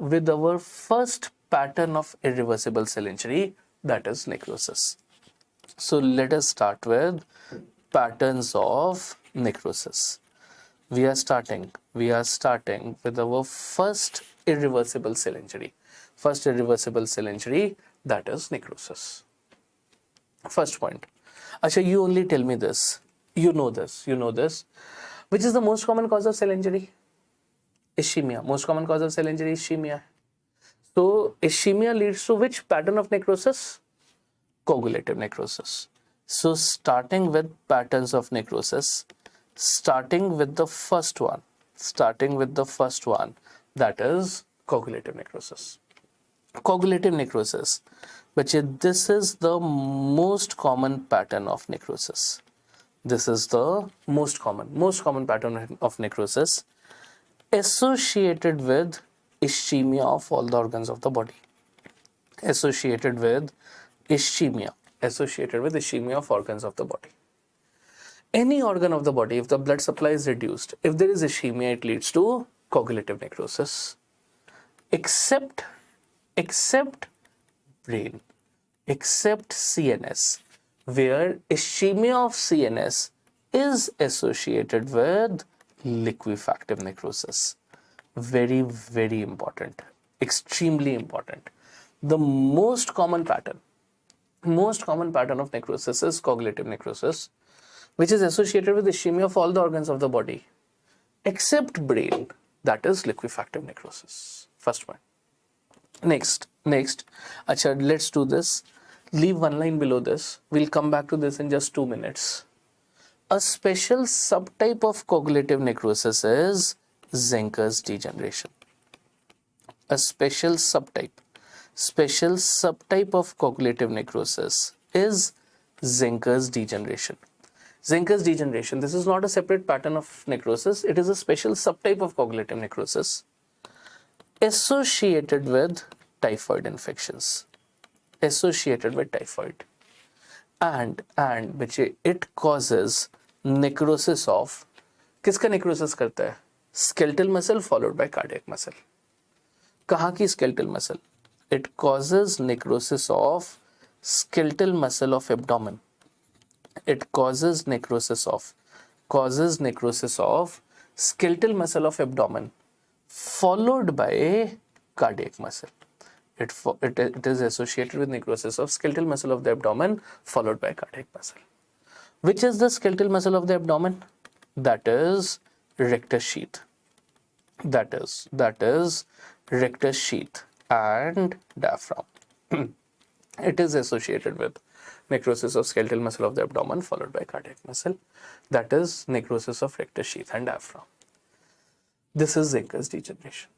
Speaker 1: with our first pattern of irreversible cell injury, that is necrosis. So let us start with patterns of necrosis. We are starting with our first irreversible cell injury. First irreversible cell injury, that is necrosis. First point. Asha, you only tell me this. You know this. Which is the most common cause of cell injury? Ischemia. Most common cause of cell injury is ischemia. So ischemia leads to which pattern of necrosis? Coagulative necrosis. So starting with patterns of necrosis, starting with the first one, that is coagulative necrosis. Coagulative necrosis, but this is the most common pattern of necrosis. This is the most common pattern of necrosis, associated with ischemia of all the organs of the body. Associated with ischemia of organs of the body. Any organ of the body, if the blood supply is reduced, if there is ischemia, it leads to coagulative necrosis. Except brain, except CNS, where ischemia of CNS is associated with liquefactive necrosis. Very, very important. Extremely important. The most common pattern of necrosis is coagulative necrosis, which is associated with ischemia of all the organs of the body, except brain, that is liquefactive necrosis. First one. Next. Acha, let's do this. Leave one line below this. We'll come back to this in just 2 minutes. A special subtype of coagulative necrosis is Zenker's degeneration. A special subtype of coagulative necrosis is Zenker's degeneration. Zenker's degeneration, this is not a separate pattern of necrosis. It is a special subtype of coagulative necrosis associated with typhoid infections. And which it causes necrosis of, किसका necrosis करता है? Skeletal muscle followed by cardiac muscle. कहाँ की skeletal muscle? It causes necrosis of skeletal muscle of abdomen. It causes necrosis of skeletal muscle of abdomen followed by cardiac muscle. It is associated with necrosis of skeletal muscle of the abdomen followed by cardiac muscle. Which is the skeletal muscle of the abdomen? That is rectus sheath. That is rectus sheath and diaphragm. It is associated with necrosis of skeletal muscle of the abdomen followed by cardiac muscle. That is necrosis of rectus sheath and diaphragm. This is Zenker's degeneration.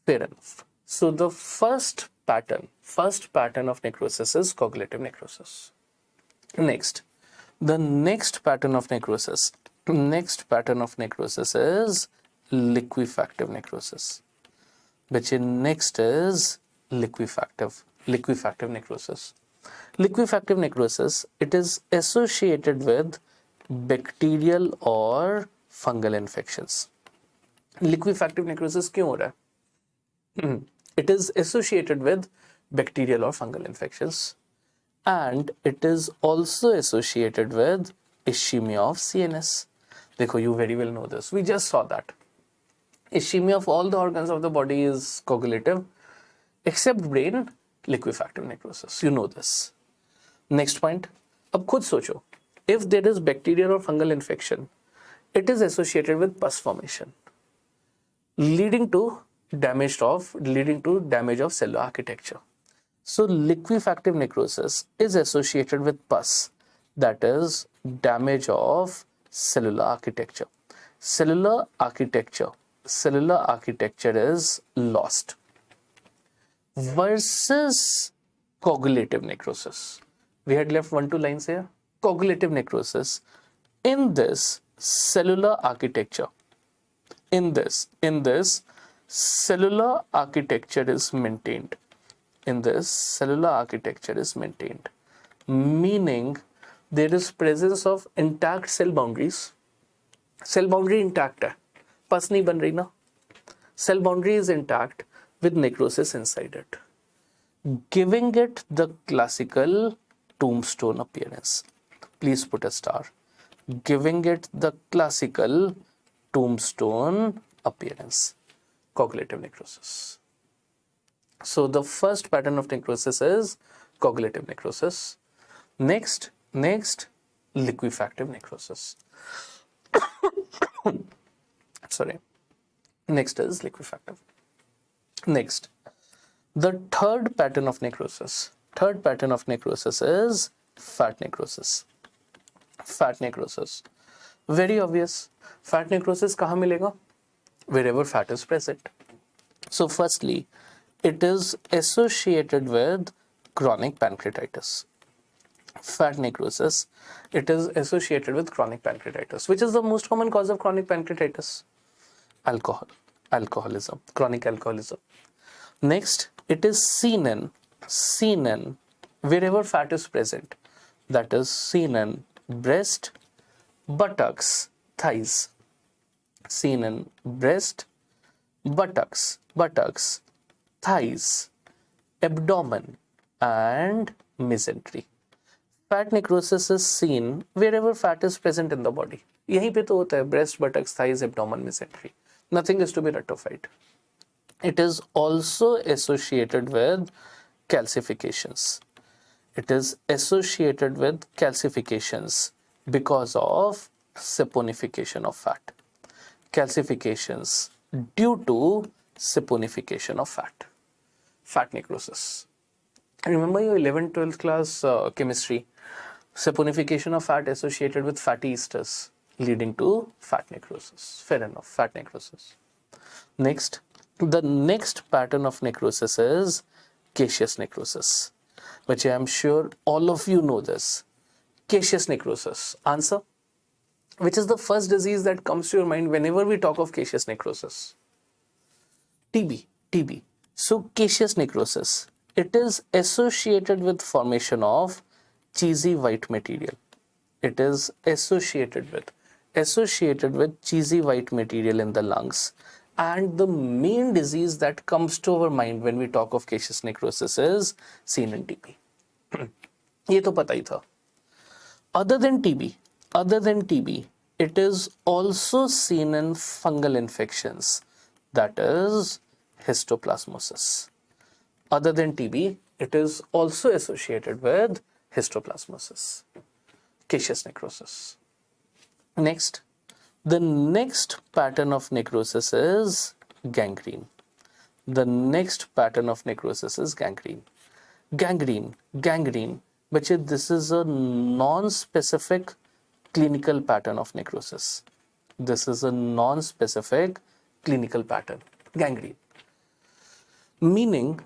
Speaker 1: Fair enough. So the first pattern of necrosis is coagulative necrosis. Next, the next pattern of necrosis is liquefactive necrosis. Which next is liquefactive necrosis. Liquefactive necrosis, it is associated with bacterial or fungal infections. Liquefactive necrosis क्यों हो रहा है? It is associated with bacterial or fungal infections, and it is also associated with ischemia of CNS. देखो, you very well know this. We just saw that. Ischemia of all the organs of the body is coagulative, except brain, liquefactive necrosis. You know this. Next point. अब खुद सोचो. If there is bacterial or fungal infection, it is associated with pus formation, leading to damage of cellular architecture. So liquefactive necrosis is associated with pus, that is damage of cellular architecture. Cellular architecture is lost. Versus coagulative necrosis. We had left 1-2 lines here. Coagulative necrosis. In this cellular architecture, cellular architecture is maintained. Meaning there is presence of intact cell boundaries. Cell boundary intact है, पस नहीं बन रही ना. Cell boundary is intact with necrosis inside it, giving it the classical tombstone appearance. Please put a star. Giving it the classical tombstone appearance. Coagulative necrosis. So the first pattern of necrosis is coagulative necrosis. Next, liquefactive necrosis. Sorry. Next is liquefactive. Next, the third pattern of necrosis. Is fat necrosis. Very obvious. Fat necrosis कहाँ मिलेगा? Wherever fat is present. So firstly, it is associated with chronic pancreatitis. Fat necrosis, it is associated with chronic pancreatitis. Which is the most common cause of chronic pancreatitis? Alcoholism, chronic alcoholism. Next, it is seen in wherever fat is present. That is seen in breast, buttocks, thighs. Seen in breast, buttocks, thighs, abdomen, and mesentery. Fat necrosis is seen wherever fat is present in the body. यहीं पे तो होता है, breast, buttocks, thighs, abdomen, mesentery. Nothing is to be rectified. It is also associated with calcifications. Because of saponification of fat. Calcifications due to saponification of fat. Fat necrosis. Remember your 11th, 12th class chemistry. Saponification of fat associated with fatty esters, leading to fat necrosis. Fair enough, fat necrosis. Next, the next pattern of necrosis is caseous necrosis, which I am sure all of you know this. Caseous necrosis. Answer? Which is the first disease that comes to your mind whenever we talk of caseous necrosis? TB. So caseous necrosis, it is associated with formation of cheesy white material. It is associated with cheesy white material in the lungs. And the main disease that comes to our mind when we talk of caseous necrosis is seen in TB. ये तो पता ही था. Other than TB, it is also seen in fungal infections, that is histoplasmosis. Other than TB, it is also associated with histoplasmosis, caseous necrosis. Next, the next pattern of necrosis is gangrene. Gangrene. But this is a non-specific clinical pattern of necrosis. Gangrene. Meaning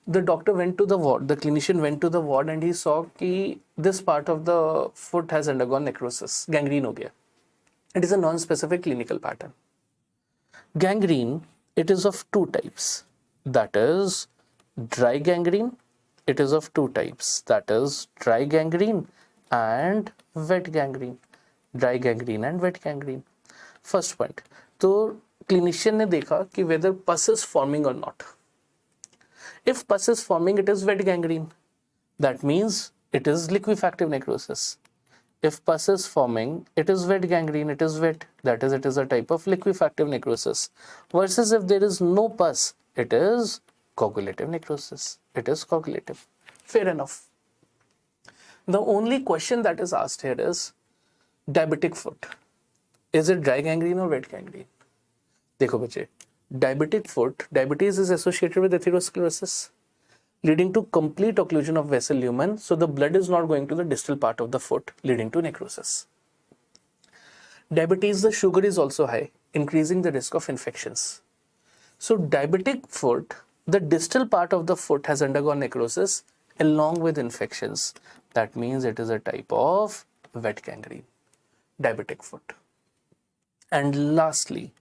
Speaker 1: the doctor went to the ward, the clinician went to the ward and he saw that this part of the foot has undergone necrosis. Gangrene ho gaya. It is a non-specific clinical pattern. Gangrene, it is of two types. That is dry gangrene. It is of two types. That is dry gangrene and wet gangrene. First point, तो clinician ने देखा कि whether pus is forming or not. If pus is forming, it is wet gangrene. That means it is liquefactive necrosis. If pus is forming, it is wet gangrene, it is wet. That is, it is a type of liquefactive necrosis. Versus if there is no pus, it is coagulative necrosis. It is coagulative. Fair enough. The only question that is asked here is diabetic foot. Is it dry gangrene or wet gangrene? देखो बच्चे, diabetic foot, diabetes is associated with atherosclerosis, leading to complete occlusion of vessel lumen, so the blood is not going to the distal part of the foot, leading to necrosis. Diabetes, the sugar is also high, increasing the risk of infections. So diabetic foot, the distal part of the foot has undergone necrosis along with infections. That means it is a type of wet gangrene, diabetic foot. And lastly,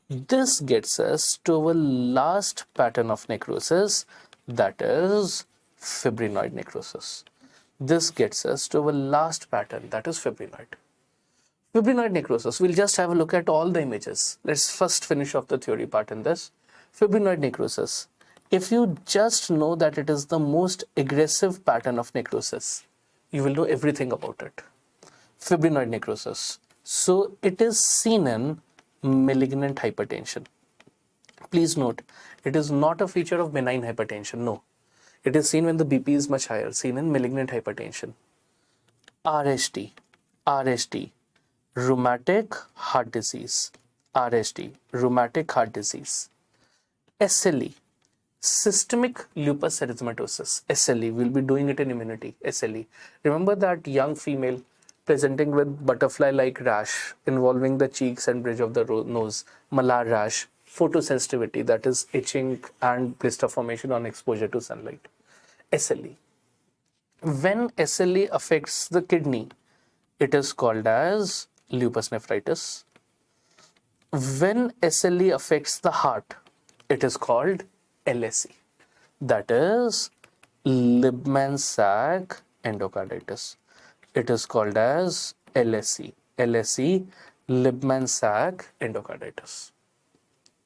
Speaker 1: this gets us to our last pattern of necrosis, that is fibrinoid necrosis. This gets us to our last pattern, that is fibrinoid. Fibrinoid necrosis, we'll just have a look at all the images. Let's first finish off the theory part in this. Fibrinoid necrosis. If you just know that it is the most aggressive pattern of necrosis, you will know everything about it. Fibrinoid necrosis. So it is seen in malignant hypertension. Please note, it is not a feature of benign hypertension, no. It is seen when the BP is much higher, seen in malignant hypertension. RST, rheumatic heart disease. RST, rheumatic heart disease. SLE, systemic lupus erythematosus. SLE, we'll be doing it in immunity. SLE. Remember that young female presenting with butterfly-like rash involving the cheeks and bridge of the nose, malar rash, photosensitivity, that is itching and blister formation on exposure to sunlight. SLE. When SLE affects the kidney, it is called as lupus nephritis. When SLE affects the heart, it is called LSE. That is Liebman-Sack endocarditis. It is called as LSE. LSE, Liebman-Sack endocarditis.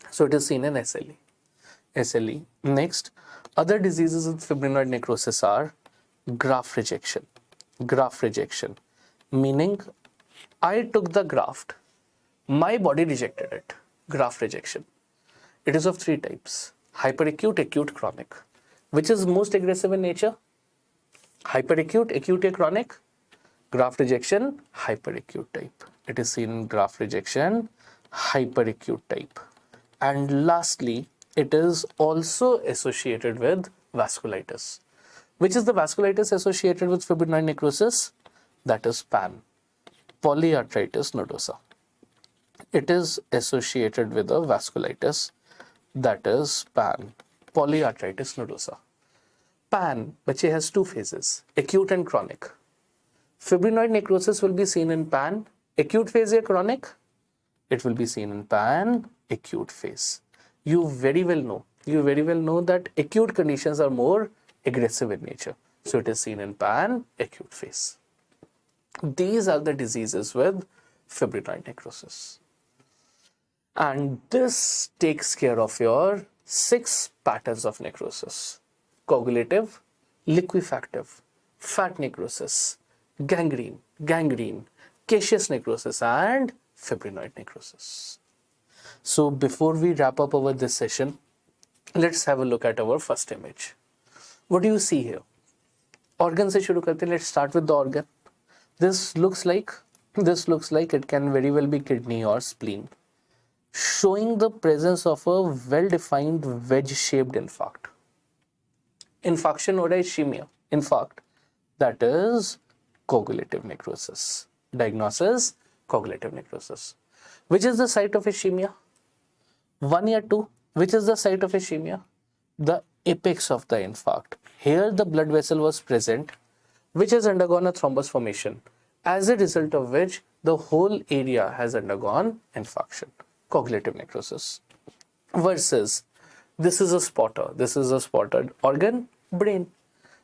Speaker 1: So it is seen in SLE. SLE. Next, other diseases with fibrinoid necrosis are graft rejection. Graft rejection, meaning I took the graft, my body rejected it. Graft rejection. It is of three types: hyperacute, acute, chronic. Which is most aggressive in nature? Hyperacute, acute, or chronic? Graft rejection, hyperacute type. It is seen in graft rejection, hyperacute type. And lastly, it is also associated with vasculitis. Which is the vasculitis associated with fibrinoid necrosis? That is PAN, polyarteritis nodosa. It is associated with a vasculitis, that is PAN, polyarteritis nodosa. PAN, which has two phases, acute and chronic. Fibrinoid necrosis will be seen in PAN, acute phase or chronic? It will be seen in PAN, acute phase. You very well know that acute conditions are more aggressive in nature. So it is seen in PAN, acute phase. These are the diseases with fibrinoid necrosis. And this takes care of your 6 patterns of necrosis: coagulative, liquefactive, fat necrosis, gangrene, caseous necrosis, and fibrinoid necrosis. So before we wrap up over this session, let's have a look at our first image. What do you see here? Organ se shuru karte. Let's start with the organ. This looks like it can very well be kidney or spleen, showing the presence of a well-defined wedge-shaped infarct. Infarction or ischemia. Infarct. That is coagulative necrosis. Diagnosis, coagulative necrosis. Which is the site of ischemia? 1 or 2. Which is the site of ischemia? The apex of the infarct. Here the blood vessel was present, which has undergone a thrombus formation, as a result of which the whole area has undergone infarction. Coagulative necrosis. Versus this is a spotted organ, brain,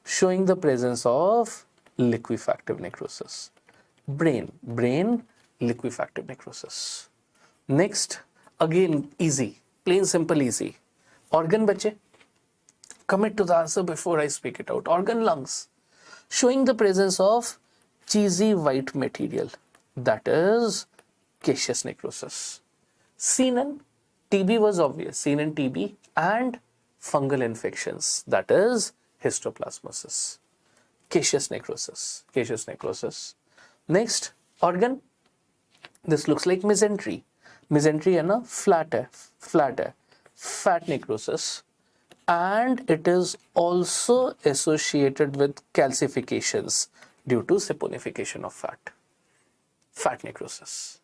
Speaker 1: showing the presence of liquefactive necrosis. Brain, liquefactive necrosis. Next, again easy, plain simple easy. Organ bache, commit to the answer before I speak it out. Organ lungs, showing the presence of cheesy white material, that is caseous necrosis. Seen in TB was obvious, seen in TB and fungal infections, that is histoplasmosis. Caseous necrosis, caseous necrosis. Next, organ, this looks like mesentery. Mesentery and a flat fat necrosis, and it is also associated with calcifications due to saponification of fat necrosis.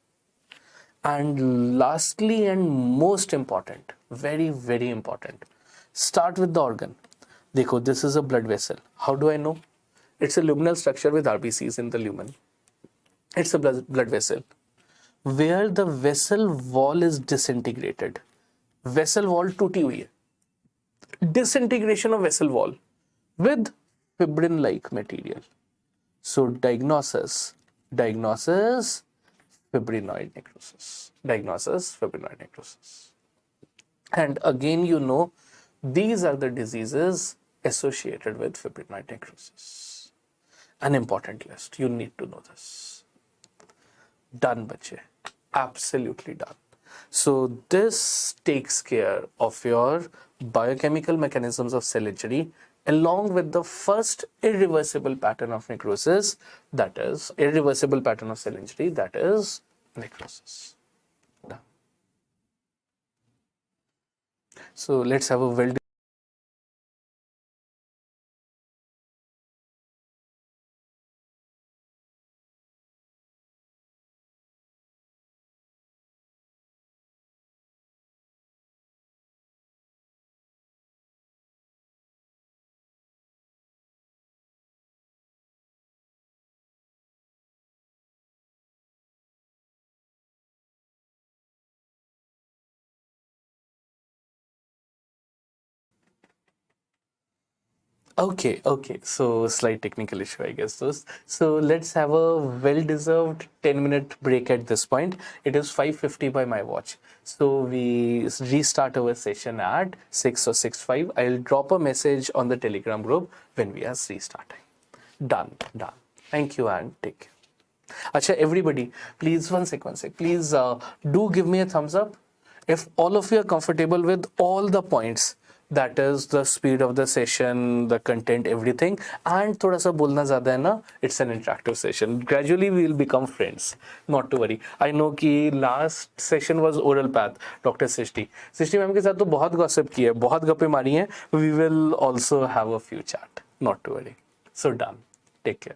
Speaker 1: And lastly and most important, very, very important, start with the organ. Dekho, this is a blood vessel. How do I know? It's a luminal structure with RBCs in the lumen. It's a blood vessel where the vessel wall is disintegrated. Vessel wall टूटी हुई है. Disintegration of vessel wall with fibrin-like material. So diagnosis, fibrinoid necrosis. Diagnosis, fibrinoid necrosis. And again, you know, these are the diseases associated with fibrinoid necrosis. An important list. You need to know this. Done, bache. Absolutely done. So this takes care of your biochemical mechanisms of cell injury along with the first irreversible pattern of necrosis, that is irreversible pattern of cell injury, that is necrosis. Done. So let's have a well Okay, so slight technical issue, I guess. So let's have a well-deserved 10-minute break at this point. It is 5:50 by my watch. So we restart our session at 6 or 6:05. I'll drop a message on the Telegram group when we are restarting. Done. Thank you and take care. Acha, everybody, please, one sec. Please do give me a thumbs up if all of you are comfortable with all the points. That is the speed of the session, the content, everything, and thoda sa bolna zyada hai na, it's an interactive session. Gradually we will become friends, not to worry. I know कि last session was oral path, Dr. Srishti ma'am के साथ तो बहुत gossip की है, बहुत गप्पे मारी हैं. We will also have a few chat, not to worry. So done. Take care.